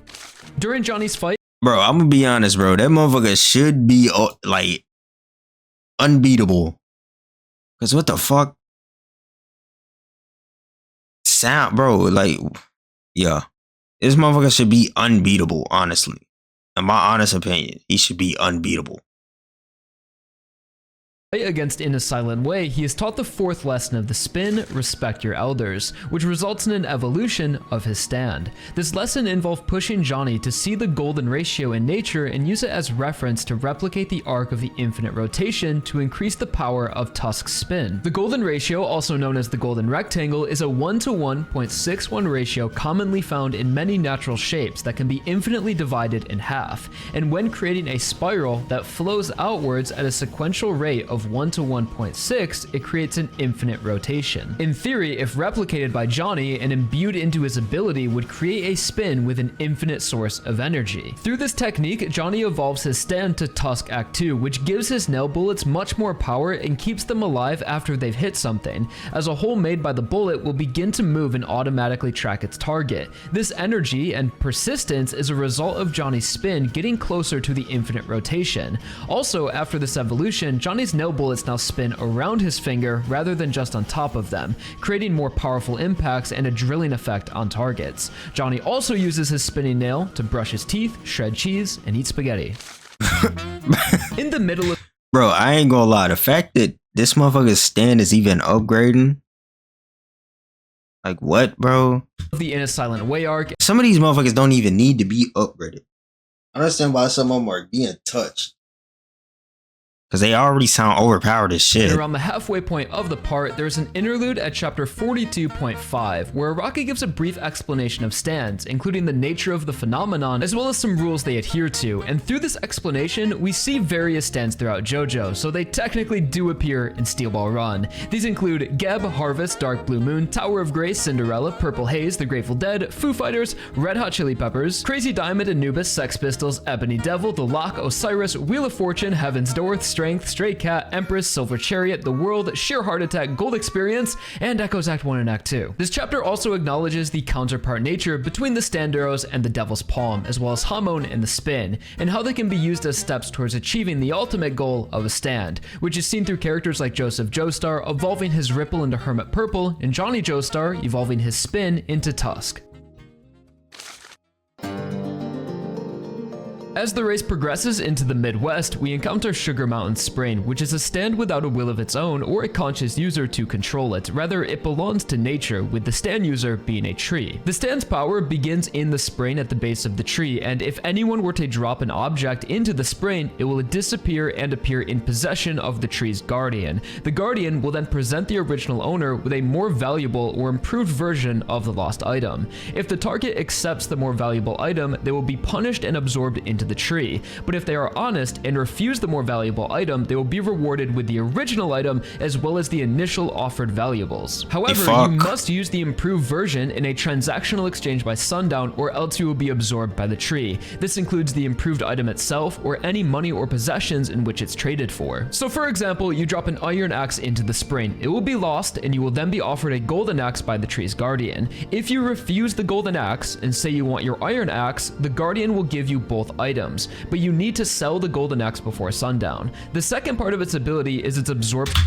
Speaker 2: During Johnny's fight,
Speaker 1: bro, I'm gonna be honest, bro. That motherfucker should be like unbeatable. Cause what the fuck? Sound, bro, like, yeah. This motherfucker should be unbeatable, honestly. In my honest opinion, he should be unbeatable.
Speaker 2: Against In a Silent Way, he is taught the fourth lesson of the spin, respect your elders, which results in an evolution of his stand. This lesson involved pushing Johnny to see the golden ratio in nature and use it as reference to replicate the arc of the infinite rotation to increase the power of Tusk's spin. The golden ratio, also known as the golden rectangle, is a 1:1.61 ratio commonly found in many natural shapes that can be infinitely divided in half, and when creating a spiral that flows outwards at a sequential rate of 1:1.6, it creates an infinite rotation. In theory, if replicated by Johnny and imbued into his ability, would create a spin with an infinite source of energy. Through this technique, Johnny evolves his stand to Tusk Act 2, which gives his nail bullets much more power and keeps them alive after they've hit something, as a hole made by the bullet will begin to move and automatically track its target. This energy and persistence is a result of Johnny's spin getting closer to the infinite rotation. Also, after this evolution, Johnny's nail bullets now spin around his finger rather than just on top of them, creating more powerful impacts and a drilling effect on targets. Johnny also uses his spinning nail to brush his teeth, shred cheese, and eat spaghetti. In the middle of—
Speaker 1: Bro, I ain't gonna lie, the fact that this motherfucker's stand is even upgrading, like what, bro?
Speaker 2: the In a Silent Way arc,
Speaker 1: Some of these motherfuckers don't even need to be upgraded. I understand why some of them are being touched, because they already sound overpowered as shit.
Speaker 2: and around the halfway point of the part, there's an interlude at chapter 42.5, where Araki gives a brief explanation of stands, including the nature of the phenomenon, as well as some rules they adhere to, and through this explanation, we see various stands throughout JoJo, so they technically do appear in Steel Ball Run. These include Geb, Harvest, Dark Blue Moon, Tower of Grace, Cinderella, Purple Haze, The Grateful Dead, Foo Fighters, Red Hot Chili Peppers, Crazy Diamond, Anubis, Sex Pistols, Ebony Devil, The Lock, Osiris, Wheel of Fortune, Heaven's Door, Strength, Stray Cat, Empress, Silver Chariot, The World, Sheer Heart Attack, Gold Experience, and Echoes Act 1 and Act 2. This chapter also acknowledges the counterpart nature between the stand arrows and the Devil's Palm, as well as Hamon and the Spin, and how they can be used as steps towards achieving the ultimate goal of a stand, which is seen through characters like Joseph Joestar evolving his Ripple into Hermit Purple, and Johnny Joestar evolving his Spin into Tusk. As the race progresses into the Midwest, we encounter Sugar Mountain Spring, which is a stand without a will of its own or a conscious user to control it. Rather, it belongs to nature, with the stand user being a tree. The stand's power begins in the spring at the base of the tree, and if anyone were to drop an object into the spring, it will disappear and appear in possession of the tree's guardian. The guardian will then present the original owner with a more valuable or improved version of the lost item. If the target accepts the more valuable item, they will be punished and absorbed into the tree, but if they are honest and refuse the more valuable item, they will be rewarded with the original item as well as the initial offered valuables. However, you must use the improved version in a transactional exchange by sundown, or else you will be absorbed by the tree. This includes the improved item itself or any money or possessions in which it's traded for. So for example, you drop an iron axe into the spring. It will be lost and you will then be offered a golden axe by the tree's guardian. If you refuse the golden axe and say you want your iron axe, the guardian will give you both items, but you need to sell the golden axe before sundown. The second part of its ability is its absorption.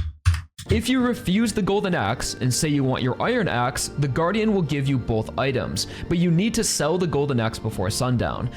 Speaker 2: If you refuse the golden axe and say you want your iron axe, the guardian will give you both items, but you need to sell the golden axe before sundown.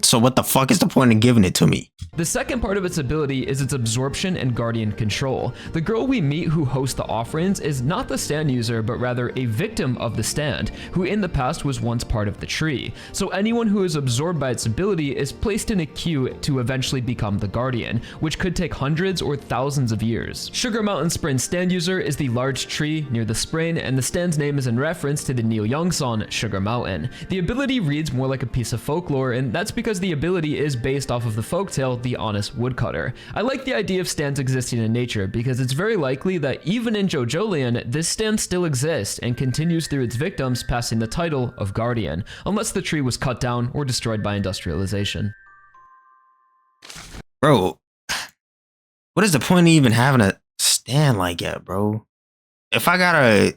Speaker 1: So what the fuck is the point of giving it to me?
Speaker 2: The second part of its ability is its absorption and guardian control. The girl we meet who hosts the offerings is not the stand user, but rather a victim of the stand, who in the past was once part of the tree. So anyone who is absorbed by its ability is placed in a queue to eventually become the guardian, which could take hundreds or thousands of years. Sugar Mountain Spring stand user is the large tree near the spring, and the stand's name is in reference to the Neil Young song Sugar Mountain. The ability reads more like a piece of folklore, and that's because the ability is based off of the folktale The Honest Woodcutter. I like the idea of stands existing in nature because it's very likely that even in JoJolian, this stand still exists and continues through its victims passing the title of Guardian, unless the tree was cut down or destroyed by industrialization.
Speaker 1: Bro, what is the point of even having a stand like that, bro? If I gotta,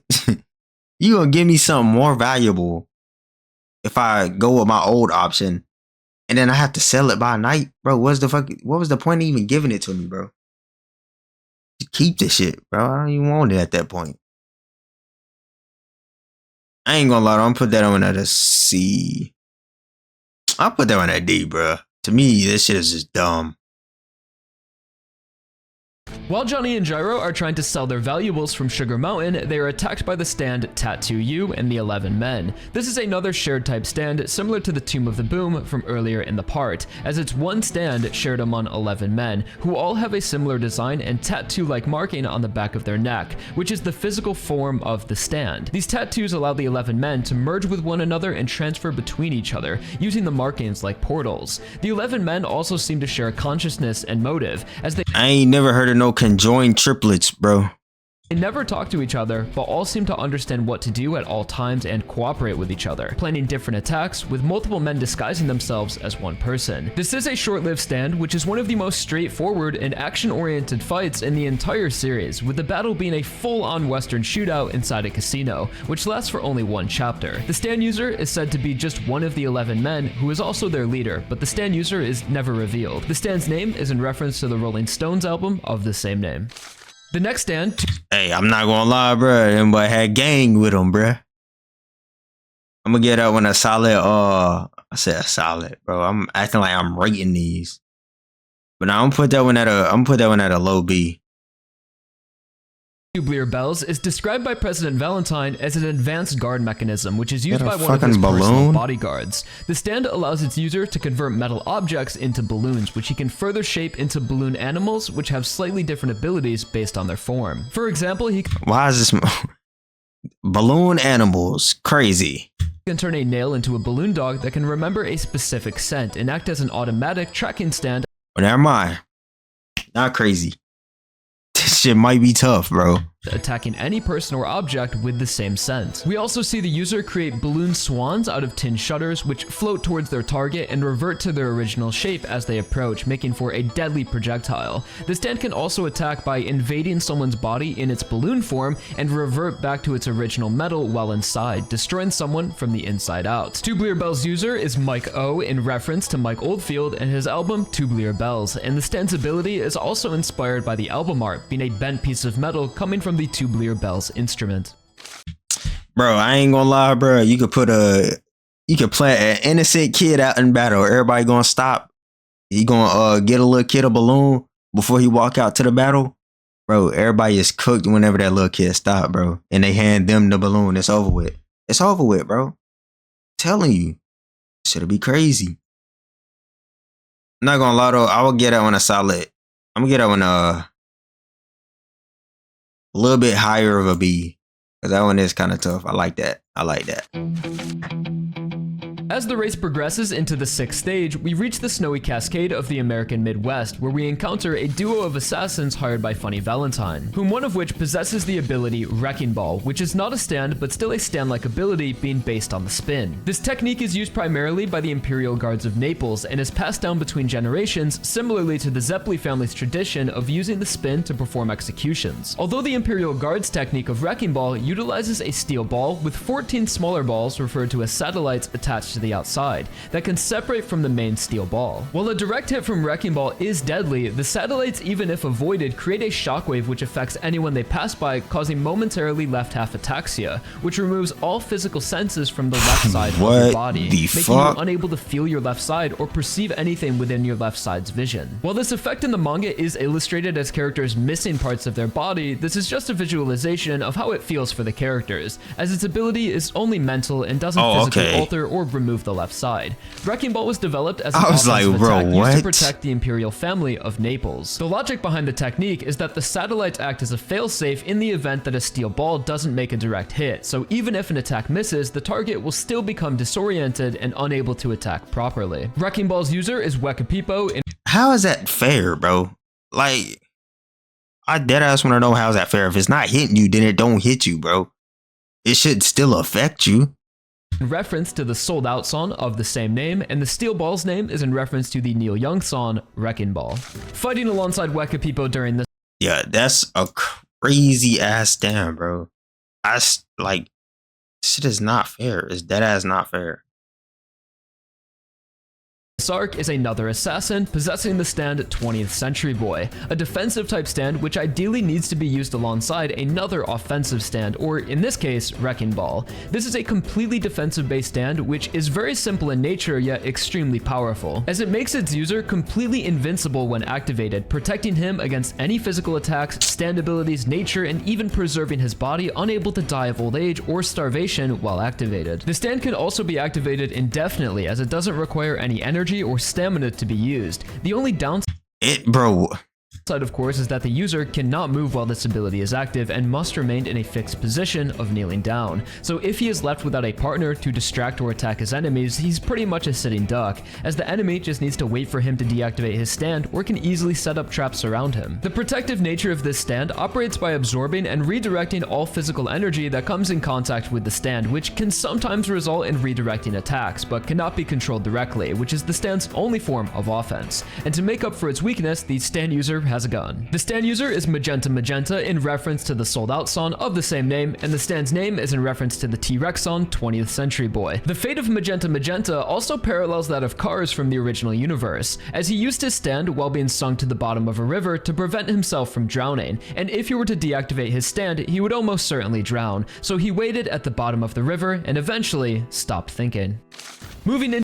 Speaker 1: you gonna give me something more valuable if I go with my old option, and then I have to sell it by night, bro. What was the point of even giving it to me, bro? Keep this shit, bro. I don't even want it at that point. I ain't gonna lie, I'm gonna put that on at a C. I'll put that on at D, bro. To me, this shit is just dumb.
Speaker 2: While Johnny and Gyro are trying to sell their valuables from Sugar Mountain, they are attacked by the stand Tattoo You and the 11 Men. This is another shared type stand similar to the Tomb of the Boom from earlier in the part, as it's one stand shared among 11 men, who all have a similar design and tattoo-like marking on the back of their neck, which is the physical form of the stand. These tattoos allow the 11 men to merge with one another and transfer between each other, using the markings like portals. The 11 men also seem to share consciousness and motive, as they
Speaker 1: I ain't never heard of no conjoined triplets, bro.
Speaker 2: They never talk to each other, but all seem to understand what to do at all times and cooperate with each other, planning different attacks, with multiple men disguising themselves as one person. This is a short-lived stand, which is one of the most straightforward and action-oriented fights in the entire series, with the battle being a full-on Western shootout inside a casino, which lasts for only one chapter. The stand user is said to be just one of the 11 men, who is also their leader, but the stand user is never revealed. The stand's name is in reference to the Rolling Stones album of the same name. The next stand...
Speaker 1: Hey, I'm not gonna lie, bro. Them boy had gang with them, bro. I'm gonna get that one a solid, I said a solid, bro. I'm acting like I'm rating these. But now I'm gonna put that one at a low B.
Speaker 2: Tubular Bells is described by President Valentine as an advanced guard mechanism, which is used by one of
Speaker 1: fucking
Speaker 2: his personal
Speaker 1: balloon?
Speaker 2: bodyguards. The stand allows its user to convert metal objects into balloons, which he can further shape into balloon animals, which have slightly different abilities based on their form. For example, he
Speaker 1: Why is this balloon animals crazy?
Speaker 2: can turn a nail into a balloon dog that can remember a specific scent and act as an automatic tracking stand.
Speaker 1: Well, never mind. Not crazy. This shit might be tough, bro.
Speaker 2: Attacking any person or object with the same scent. We also see the user create balloon swans out of tin shutters, which float towards their target and revert to their original shape as they approach, making for a deadly projectile. The stand can also attack by invading someone's body in its balloon form and revert back to its original metal while inside, destroying someone from the inside out. Tubular Bells user is Mike O, in reference to Mike Oldfield and his album Tubular Bells, and the stand's ability is also inspired by the album art, being a bent piece of metal coming from the Tubular Bells instrument.
Speaker 1: Bro, I ain't gonna lie, bro. You could plant an innocent kid out in battle. Everybody gonna stop. He gonna get a little kid a balloon before he walk out to the battle. Bro, everybody is cooked whenever that little kid stop, bro. And they hand them the balloon. It's over with. It's over with, bro. I'm telling you. Shit'll be crazy. I'm not gonna lie though, I will get that one a solid. I'm gonna get that one a little bit higher of a B. Cause that one is kind of tough. I like that. I like that.
Speaker 2: As the race progresses into the 6th stage, we reach the snowy cascade of the American Midwest, where we encounter a duo of assassins hired by Funny Valentine, whom one of which possesses the ability Wrecking Ball, which is not a stand but still a stand-like ability being based on the spin. This technique is used primarily by the Imperial Guards of Naples and is passed down between generations, similarly to the Zeppeli family's tradition of using the spin to perform executions. Although the Imperial Guards technique of Wrecking Ball utilizes a steel ball with 14 smaller balls referred to as satellites attached to the outside that can separate from the main steel ball. While a direct hit from Wrecking Ball is deadly, the satellites, even if avoided, create a shockwave which affects anyone they pass by, causing momentarily left half ataxia, which removes all physical senses from the left side of your body, making you unable to feel your left side or perceive anything within your left side's vision. While this effect in the manga is illustrated as characters missing parts of their body, this is just a visualization of how it feels for the characters, as its ability is only mental and doesn't physically alter or remove the left side. Wrecking Ball was developed as an offensive attack used to protect the imperial family of Naples. The logic behind the technique is that the satellites act as a failsafe in the event that a steel ball doesn't make a direct hit, so even if an attack misses, the target will still become disoriented and unable to attack properly. Wrecking Ball's user is Wekapipo.
Speaker 1: How is that fair, bro? Like, I deadass want to know how's that fair. If it's not hitting you, then it don't hit you, bro. It should still affect you.
Speaker 2: In reference to the sold out song of the same name, and the steel ball's name is in reference to the Neil Young song Wrecking Ball. Fighting alongside Wekapipo during this.
Speaker 1: Yeah, that's a crazy ass stand, bro. Like, shit is not fair. It's deadass not fair.
Speaker 2: This arc is another assassin possessing the stand 20th Century Boy, a defensive type stand which ideally needs to be used alongside another offensive stand, or in this case, Wrecking Ball. This is a completely defensive based stand which is very simple in nature yet extremely powerful, as it makes its user completely invincible when activated, protecting him against any physical attacks, stand abilities, nature, and even preserving his body unable to die of old age or starvation while activated. The stand can also be activated indefinitely as it doesn't require any energy or stamina to be used. The only downside, of course, is that the user cannot move while this ability is active and must remain in a fixed position of kneeling down. So if he is left without a partner to distract or attack his enemies, he's pretty much a sitting duck, as the enemy just needs to wait for him to deactivate his stand or can easily set up traps around him. The protective nature of this stand operates by absorbing and redirecting all physical energy that comes in contact with the stand, which can sometimes result in redirecting attacks, but cannot be controlled directly, which is the stand's only form of offense. And to make up for its weakness, the stand user has a gun. The stand user is Magenta Magenta in reference to the Sold Out song of the same name, and the stand's name is in reference to the T-Rex song 20th Century Boy. The fate of Magenta Magenta also parallels that of Cars from the original universe, as he used his stand while being sunk to the bottom of a river to prevent himself from drowning, and if he were to deactivate his stand, he would almost certainly drown, so he waited at the bottom of the river and eventually stopped thinking. Moving in.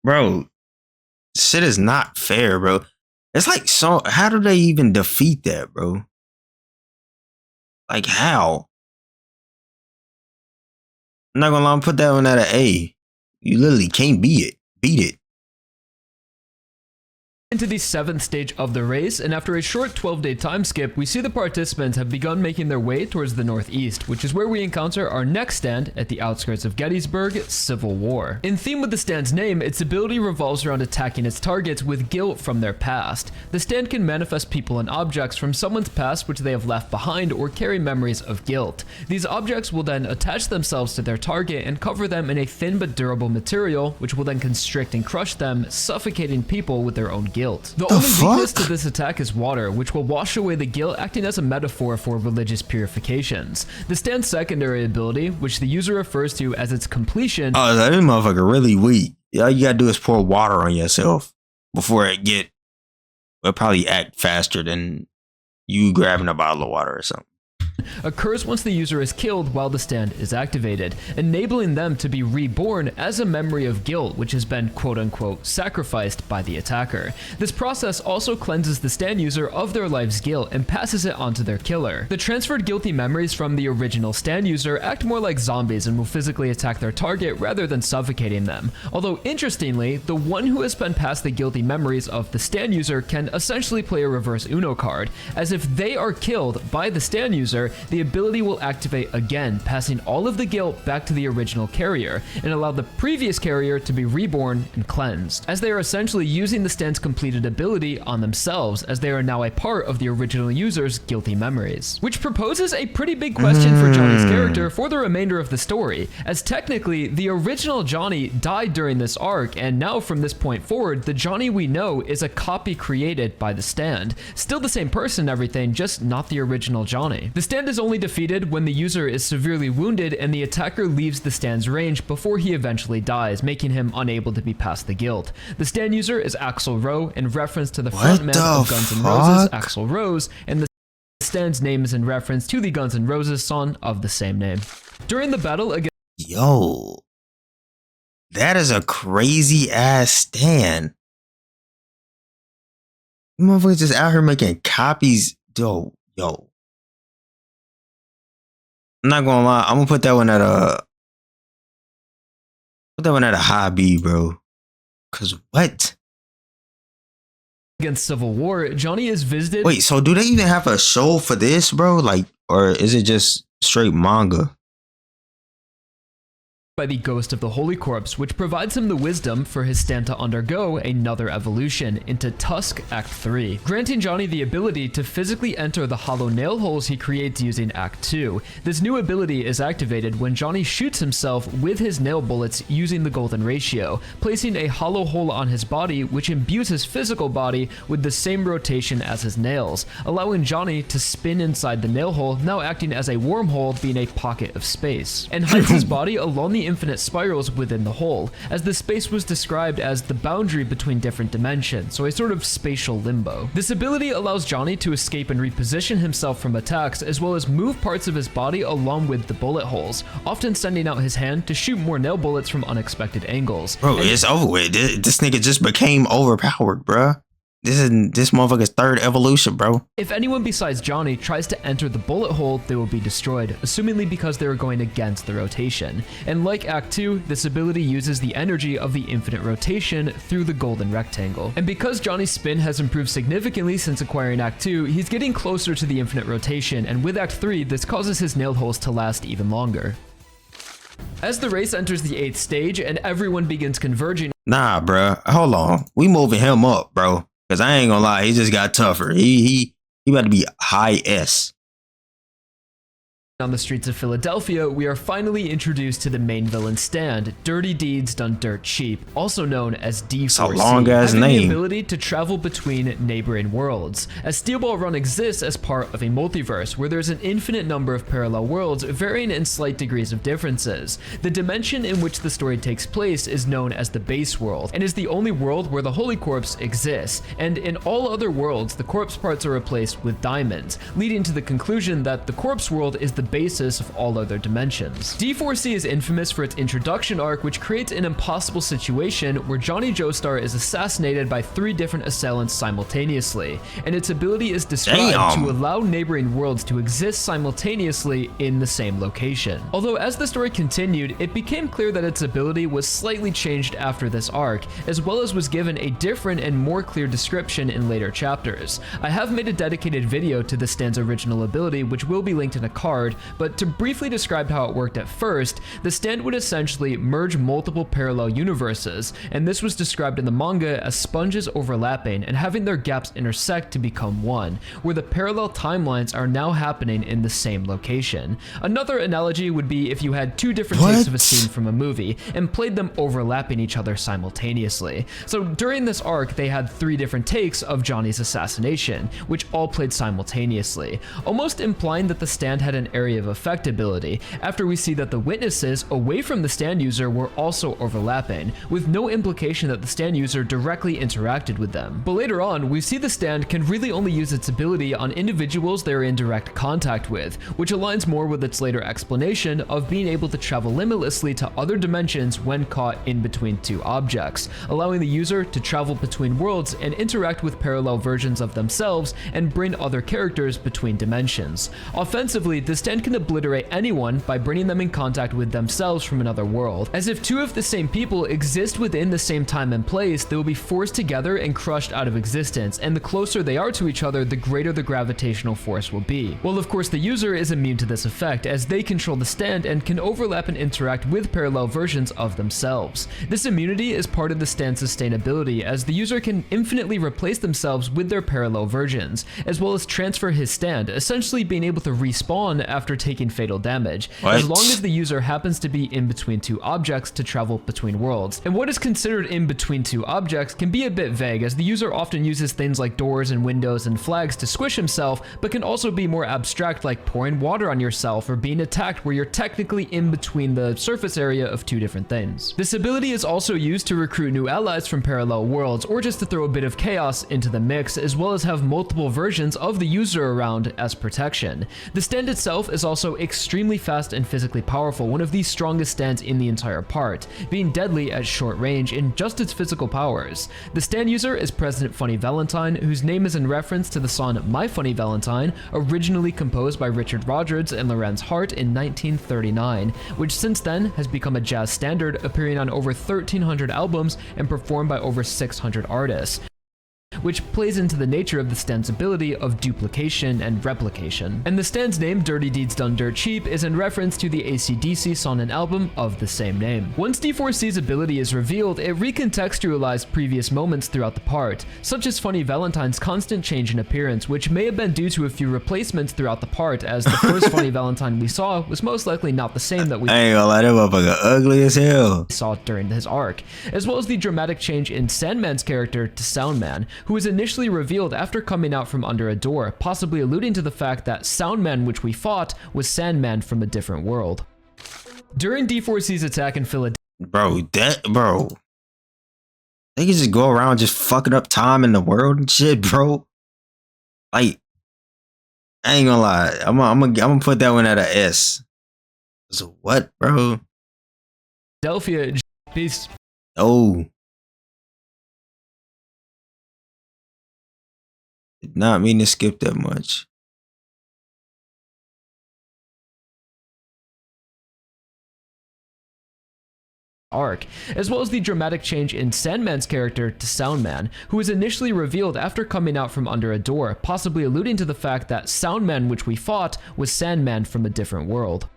Speaker 1: Bro, shit is not fair, bro. It's like, so how do they even defeat that, bro? Like, how? I'm not gonna lie, I'm put that one at an A. You literally can't beat it.
Speaker 2: Into the 7th stage of the race, and after a short 12-day time skip, we see the participants have begun making their way towards the northeast, which is where we encounter our next stand at the outskirts of Gettysburg, Civil War. In theme with the stand's name, its ability revolves around attacking its targets with guilt from their past. The stand can manifest people and objects from someone's past which they have left behind or carry memories of guilt. These objects will then attach themselves to their target and cover them in a thin but durable material, which will then constrict and crush them, suffocating people with their own guilt. The only weakness to this attack is water, which will wash away the guilt, acting as a metaphor for religious purifications. The stand's secondary ability, which the user refers to as its completion.
Speaker 1: Oh, that motherfucker really weak. All you gotta do is pour water on yourself before it'll probably act faster than you grabbing a bottle of water or something.
Speaker 2: Occurs once the user is killed while the stand is activated, enabling them to be reborn as a memory of guilt which has been quote-unquote sacrificed by the attacker. This process also cleanses the stand user of their life's guilt and passes it on to their killer. The transferred guilty memories from the original stand user act more like zombies and will physically attack their target rather than suffocating them. Although interestingly, the one who has been past the guilty memories of the stand user can essentially play a reverse Uno card, as if they are killed by the stand user, the ability will activate again, passing all of the guilt back to the original carrier, and allow the previous carrier to be reborn and cleansed, as they are essentially using the stand's completed ability on themselves, as they are now a part of the original user's guilty memories. Which proposes a pretty big question for Johnny's character for the remainder of the story, as technically, the original Johnny died during this arc, and now from this point forward, the Johnny we know is a copy created by the stand. Still the same person and everything, just not the original Johnny. The stand is only defeated when the user is severely wounded and the attacker leaves the stand's range before he eventually dies, making him unable to be past the guild. The stand user is Axl Rose in reference to the frontman of Guns N' Roses, Axl Rose, and the stand's name is in reference to the Guns N' Roses song of the same name. During the battle against—
Speaker 1: Yo, that is a crazy ass stand. Motherfuckers just out here making copies. Yo. I'm not gonna lie, I'm gonna put that one at a high B, bro. Cause what?
Speaker 2: Against Civil War, Johnny is visited—
Speaker 1: Wait, so do they even have a show for this, bro? Like, or is it just straight manga?
Speaker 2: by the ghost of the Holy Corpse, which provides him the wisdom for his stand to undergo another evolution into Tusk Act 3, granting Johnny the ability to physically enter the hollow nail holes he creates using Act 2. This new ability is activated when Johnny shoots himself with his nail bullets using the golden ratio, placing a hollow hole on his body which imbues his physical body with the same rotation as his nails, allowing Johnny to spin inside the nail hole, now acting as a wormhole, being a pocket of space, and hides his body along the infinite spirals within the hole, as the space was described as the boundary between different dimensions, so a sort of spatial limbo. This ability allows Johnny to escape and reposition himself from attacks, as well as move parts of his body along with the bullet holes, often sending out his hand to shoot more nail bullets from unexpected angles.
Speaker 1: Bro, it's over with. This nigga just became overpowered, bruh. This is this motherfucker's third evolution, bro.
Speaker 2: If anyone besides Johnny tries to enter the bullet hole, they will be destroyed, assumingly because they are going against the rotation. And like Act 2, this ability uses the energy of the infinite rotation through the golden rectangle. And because Johnny's spin has improved significantly since acquiring Act 2, he's getting closer to the infinite rotation, and with Act 3, this causes his nail holes to last even longer. As the race enters the 8th stage and everyone begins converging.
Speaker 1: Nah, bruh. Hold on. We moving him up, bro. Cause I ain't gonna lie, he just got tougher. He about to be high S.
Speaker 2: On the streets of Philadelphia, we are finally introduced to the main villain stand, Dirty Deeds Done Dirt Cheap, also known as D4C.
Speaker 1: It's a long ass
Speaker 2: having
Speaker 1: name.
Speaker 2: The ability to travel between neighboring worlds, as Steel Ball Run exists as part of a multiverse where there's an infinite number of parallel worlds varying in slight degrees of differences. The dimension in which the story takes place is known as the base world, and is the only world where the Holy Corpse exists, and in all other worlds, the corpse parts are replaced with diamonds, leading to the conclusion that the corpse world is the basis of all other dimensions. D4C is infamous for its introduction arc, which creates an impossible situation where Johnny Joestar is assassinated by 3 different assailants simultaneously, and its ability is described to allow neighboring worlds to exist simultaneously in the same location. Although as the story continued, it became clear that its ability was slightly changed after this arc, as well as was given a different and more clear description in later chapters. I have made a dedicated video to the stand's original ability, which will be linked in a card, but to briefly describe how it worked at first, the stand would essentially merge multiple parallel universes, and this was described in the manga as sponges overlapping and having their gaps intersect to become one, where the parallel timelines are now happening in the same location. Another analogy would be if you had 2 different takes of a scene from a movie and played them overlapping each other simultaneously. So during this arc, they had 3 different takes of Johnny's assassination, which all played simultaneously, almost implying that the stand had an area of effect ability, after we see that the witnesses away from the stand user were also overlapping, with no implication that the stand user directly interacted with them. But later on, we see the stand can really only use its ability on individuals they are in direct contact with, which aligns more with its later explanation of being able to travel limitlessly to other dimensions when caught in between 2 objects, allowing the user to travel between worlds and interact with parallel versions of themselves and bring other characters between dimensions. Offensively, the stand can obliterate anyone by bringing them in contact with themselves from another world. As if 2 of the same people exist within the same time and place, they will be forced together and crushed out of existence, and the closer they are to each other, the greater the gravitational force will be. Well, of course, the user is immune to this effect, as they control the stand and can overlap and interact with parallel versions of themselves. This immunity is part of the stand's sustainability, as the user can infinitely replace themselves with their parallel versions, as well as transfer his stand, essentially being able to respawn after taking fatal damage, as long as the user happens to be in between 2 objects to travel between worlds. And what is considered in between 2 objects can be a bit vague, as the user often uses things like doors and windows and flags to squish himself, but can also be more abstract, like pouring water on yourself or being attacked where you're technically in between the surface area of 2 different things. This ability is also used to recruit new allies from parallel worlds, or just to throw a bit of chaos into the mix, as well as have multiple versions of the user around as protection. The stand itself is also extremely fast and physically powerful, one of the strongest stands in the entire part, being deadly at short range in just its physical powers. The stand user is President Funny Valentine, whose name is in reference to the song My Funny Valentine, originally composed by Richard Rodgers and Lorenz Hart in 1939, which since then has become a jazz standard, appearing on over 1,300 albums and performed by over 600 artists, which plays into the nature of the stand's ability of duplication and replication. And the stand's name, Dirty Deeds Done Dirt Cheap, is in reference to the AC/DC song and album of the same name. Once D4C's ability is revealed, it recontextualized previous moments throughout the part, such as Funny Valentine's constant change in appearance, which may have been due to a few replacements throughout the part, as the first Funny Valentine we saw was most likely not the same that we
Speaker 1: I ain't gonna lie, that motherfucker ugly as hell.
Speaker 2: Saw during his arc, as well as the dramatic change in Sandman's character to Soundman, who was initially revealed after coming out from under a door, possibly alluding to the fact that Soundman, which we fought, was Sandman from a different world. During D4C's attack in Philadelphia,
Speaker 1: Bro, they can just go around just fucking up time in the world and shit, bro. Like, I ain't gonna lie, I'm gonna put that one at a S. So what, bro?
Speaker 2: peace.
Speaker 1: Oh, did not mean to skip that much.
Speaker 2: Arc, as well as the dramatic change in Sandman's character to Soundman, who was initially revealed after coming out from under a door, possibly alluding to the fact that Soundman, which we fought, was Sandman from a different world.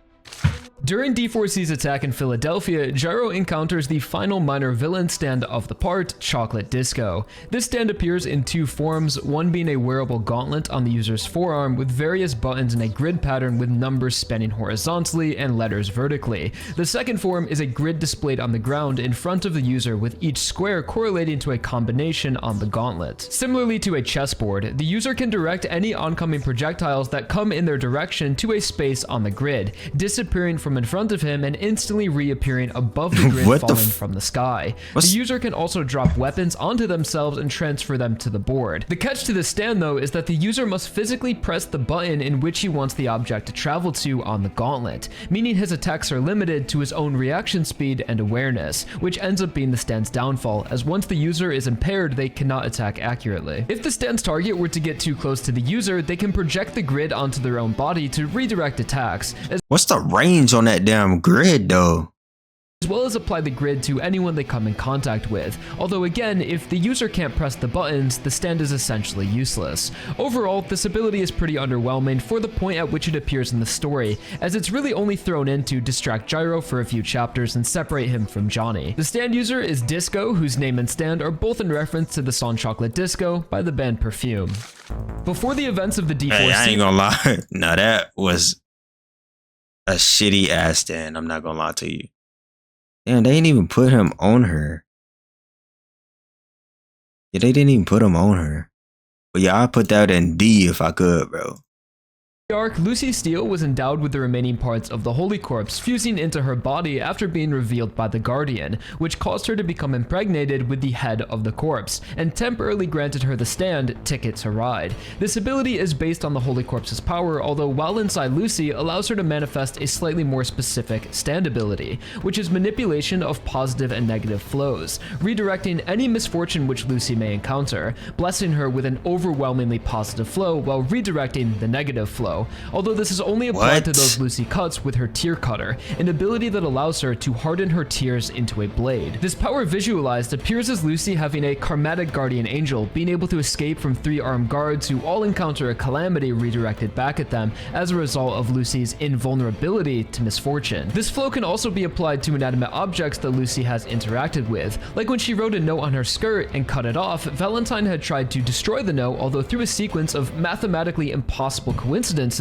Speaker 2: During D4C's attack in Philadelphia, Gyro encounters the final minor villain stand of the part, Chocolate Disco. This stand appears in two forms, one being a wearable gauntlet on the user's forearm with various buttons in a grid pattern with numbers spanning horizontally and letters vertically. The second form is a grid displayed on the ground in front of the user with each square correlating to a combination on the gauntlet. Similarly to a chessboard, the user can direct any oncoming projectiles that come in their direction to a space on the grid, disappearing from in front of him and instantly reappearing above the grid falling from the sky. The user can also drop weapons onto themselves and transfer them to the board. The catch to this stand though is that the user must physically press the button in which he wants the object to travel to on the gauntlet, meaning his attacks are limited to his own reaction speed and awareness, which ends up being the stand's downfall, as once the user is impaired they cannot attack accurately. If the stand's target were to get too close to the user, they can project the grid onto their own body to redirect attacks.
Speaker 1: What's the range on that damn grid though?
Speaker 2: As well as apply the grid to anyone they come in contact with, although again, if the user can't press the buttons, the stand is essentially useless. Overall, this ability is pretty underwhelming for the point at which it appears in the story, as it's really only thrown in to distract Gyro for a few chapters and separate him from Johnny. The stand user is Disco, whose name and stand are both in reference to the song Chocolate Disco by the band Perfume. Before the events of the D4C...
Speaker 1: Hey, I ain't gonna lie, now that was a shitty ass stand, I'm not gonna lie to you. Damn, they didn't even put him on her. Yeah, they didn't even put him on her. But yeah, I'd put that in D if I could, bro.
Speaker 2: Arc, Lucy Steele was endowed with the remaining parts of the Holy Corpse fusing into her body after being revealed by the Guardian, which caused her to become impregnated with the head of the corpse, and temporarily granted her the stand, Ticket to Ride. This ability is based on the Holy Corpse's power, although while inside Lucy, allows her to manifest a slightly more specific stand ability, which is manipulation of positive and negative flows, redirecting any misfortune which Lucy may encounter, blessing her with an overwhelmingly positive flow while redirecting the negative flow. Although this is only applied to those Lucy cuts with her tear cutter, an ability that allows her to harden her tears into a blade. This power visualized appears as Lucy having a karmatic guardian angel, being able to escape from 3 armed guards who all encounter a calamity redirected back at them as a result of Lucy's invulnerability to misfortune. This flow can also be applied to inanimate objects that Lucy has interacted with, like when she wrote a note on her skirt and cut it off. Valentine had tried to destroy the note, although through a sequence of mathematically impossible coincidences,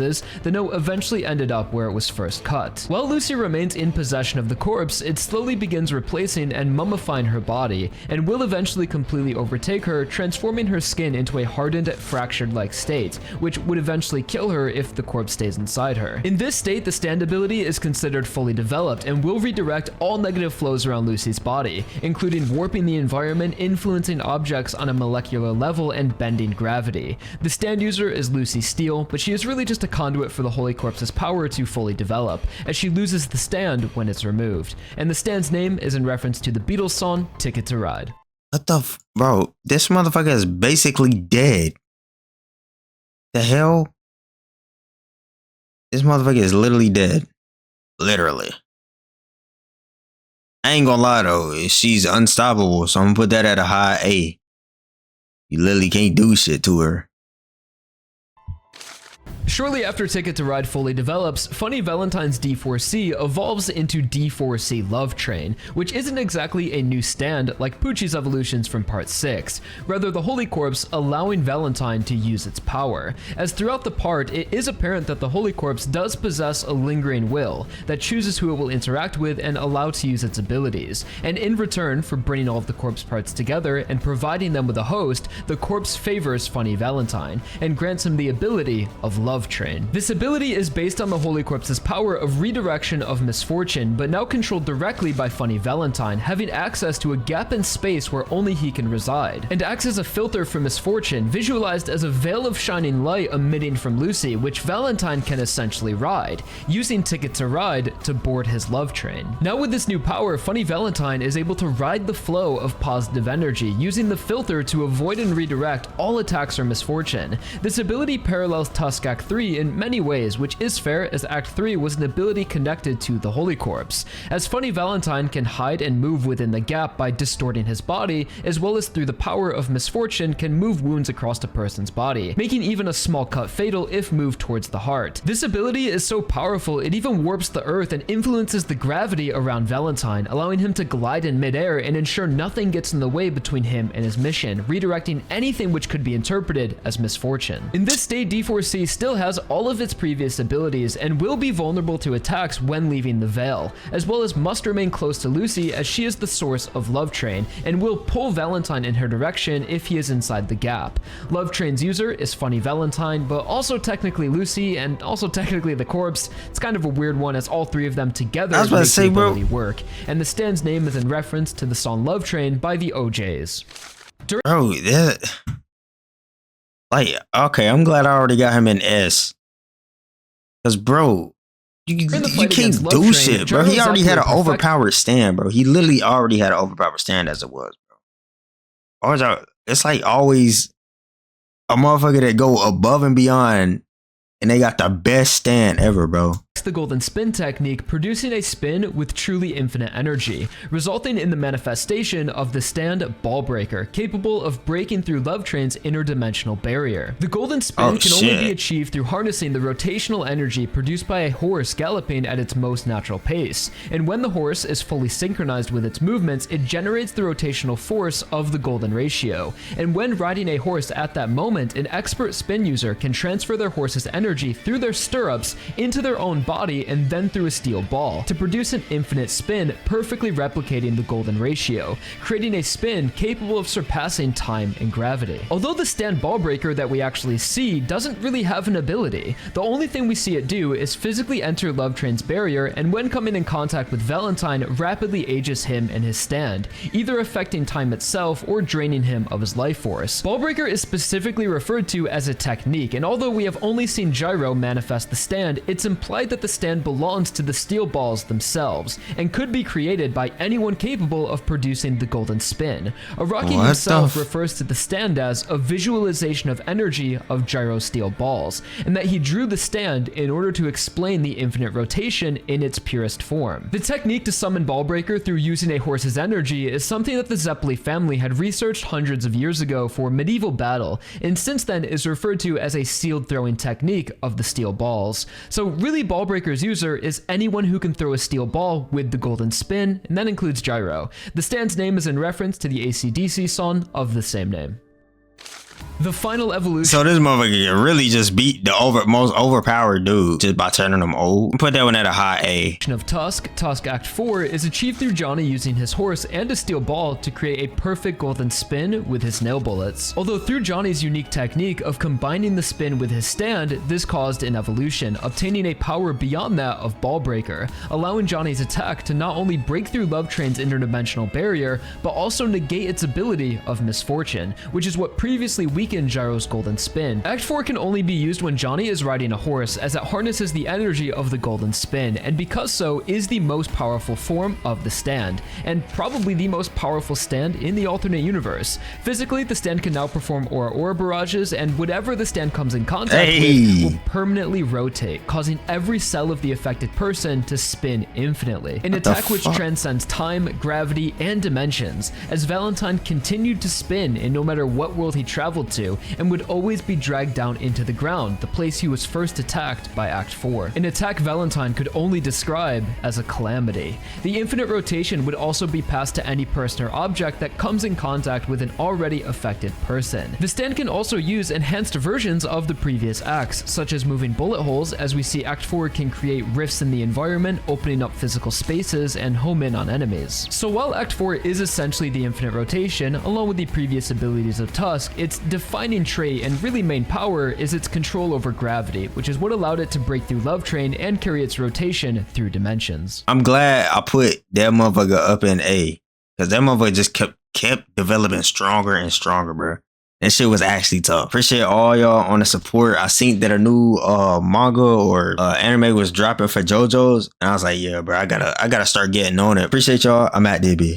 Speaker 2: the note eventually ended up where it was first cut. While Lucy remains in possession of the corpse, it slowly begins replacing and mummifying her body, and will eventually completely overtake her, transforming her skin into a hardened, fractured-like state, which would eventually kill her if the corpse stays inside her. In this state, the stand ability is considered fully developed and will redirect all negative flows around Lucy's body, including warping the environment, influencing objects on a molecular level, and bending gravity. The stand user is Lucy Steele, but she is really just a conduit for the Holy Corpse's power to fully develop, as she loses the stand when it's removed. And the stand's name is in reference to the Beatles song Ticket to Ride.
Speaker 1: What the bro? This motherfucker is basically dead. The hell? This motherfucker is literally dead. Literally. I ain't gonna lie though, she's unstoppable, so I'm gonna put that at a high A. You literally can't do shit to her.
Speaker 2: Shortly after Ticket to Ride fully develops, Funny Valentine's D4C evolves into D4C Love Train, which isn't exactly a new stand like Poochie's evolutions from Part 6, rather the Holy Corpse allowing Valentine to use its power, as throughout the part it is apparent that the Holy Corpse does possess a lingering will that chooses who it will interact with and allow to use its abilities, and in return for bringing all of the corpse parts together and providing them with a host, the corpse favors Funny Valentine and grants him the ability of Love Love Train. This ability is based on the Holy Corpse's power of redirection of misfortune, but now controlled directly by Funny Valentine, having access to a gap in space where only he can reside, and acts as a filter for misfortune, visualized as a veil of shining light emitting from Lucy, which Valentine can essentially ride, using Ticket to Ride to board his love train. Now with this new power, Funny Valentine is able to ride the flow of positive energy, using the filter to avoid and redirect all attacks or misfortune. This ability parallels Tusk Act 3 in many ways, which is fair as Act 3 was an ability connected to the Holy Corpse, as Funny Valentine can hide and move within the gap by distorting his body, as well as through the power of misfortune can move wounds across a person's body, making even a small cut fatal if moved towards the heart. This ability is so powerful it even warps the earth and influences the gravity around Valentine, allowing him to glide in midair and ensure nothing gets in the way between him and his mission, redirecting anything which could be interpreted as misfortune. In this state, D4C still has all of its previous abilities and will be vulnerable to attacks when leaving the Veil, as well as must remain close to Lucy as she is the source of Love Train and will pull Valentine in her direction if he is inside the gap. Love Train's user is Funny Valentine, but also technically Lucy and also technically the corpse. It's kind of a weird one as all three of them together make the ability work, and the stand's name is in reference to the song Love Train by the OJs.
Speaker 1: Bro, that, like, okay, I'm glad I already got him in S. Cause bro, you can't do shit, bro. He already had an overpowered stand, bro. He literally already had an overpowered stand as it was, bro. It's like always a motherfucker that go above and beyond, and they got the best stand ever, bro.
Speaker 2: The golden spin technique, producing a spin with truly infinite energy, resulting in the manifestation of the stand Ball Breaker, capable of breaking through Love Train's interdimensional barrier. The golden spin can only be achieved through harnessing the rotational energy produced by a horse galloping at its most natural pace, and when the horse is fully synchronized with its movements, it generates the rotational force of the golden ratio, and when riding a horse at that moment, an expert spin user can transfer their horse's energy through their stirrups into their own body and then through a steel ball to produce an infinite spin, perfectly replicating the golden ratio, creating a spin capable of surpassing time and gravity. Although the stand Ball Breaker that we actually see doesn't really have an ability, the only thing we see it do is physically enter Love Train's barrier, and when coming in contact with Valentine, rapidly ages him and his stand, either affecting time itself or draining him of his life force. Ball Breaker is specifically referred to as a technique, and although we have only seen Gyro manifest the stand, it's implied that the stand belongs to the steel balls themselves and could be created by anyone capable of producing the golden spin. Araki himself refers to the stand as a visualization of energy of Gyro's steel balls, and that he drew the stand in order to explain the infinite rotation in its purest form. The technique to summon Ball Breaker through using a horse's energy is something that the Zeppeli family had researched hundreds of years ago for medieval battle, and since then is referred to as a sealed throwing technique of the steel balls. So really, Ball Breaker's user is anyone who can throw a steel ball with the golden spin, and that includes Gyro. The stand's name is in reference to the AC/DC song of the same name. The final evolution.
Speaker 1: So this motherfucker can really just beat the most overpowered dude just by turning him old. Put that one at a high A.
Speaker 2: Of Tusk Act 4 is achieved through Johnny using his horse and a steel ball to create a perfect golden spin with his nail bullets. Although through Johnny's unique technique of combining the spin with his stand, this caused an evolution, obtaining a power beyond that of Ball Breaker, allowing Johnny's attack to not only break through Love Train's interdimensional barrier, but also negate its ability of misfortune, which is what previously weakened Gyro's golden spin. Act 4 can only be used when Johnny is riding a horse, as it harnesses the energy of the golden spin, and because so is the most powerful form of the stand, and probably the most powerful stand in the alternate universe. Physically, the stand can now perform aura barrages, and whatever the stand comes in contact with will permanently rotate, causing every cell of the affected person to spin infinitely. An attack which transcends time, gravity, and dimensions, as Valentine continued to spin in no matter what world he traveled to, and would always be dragged down into the ground, the place he was first attacked by Act 4. An attack Valentine could only describe as a calamity. The infinite rotation would also be passed to any person or object that comes in contact with an already affected person. The stand can also use enhanced versions of the previous acts, such as moving bullet holes, as we see Act 4 can create rifts in the environment, opening up physical spaces and home in on enemies. So while Act 4 is essentially the infinite rotation, along with the previous abilities of Tusk, its defining trait and really main power is its control over gravity, which is what allowed it to break through Love Train and carry its rotation through dimensions.
Speaker 1: I'm glad I put that motherfucker up in A, because that motherfucker just kept developing stronger and stronger, bro. That shit was actually tough. Appreciate all y'all on the support. I seen that a new manga or anime was dropping for JoJo's, and I was like, yeah, bro, I gotta start getting on it. Appreciate y'all. I'm at DB.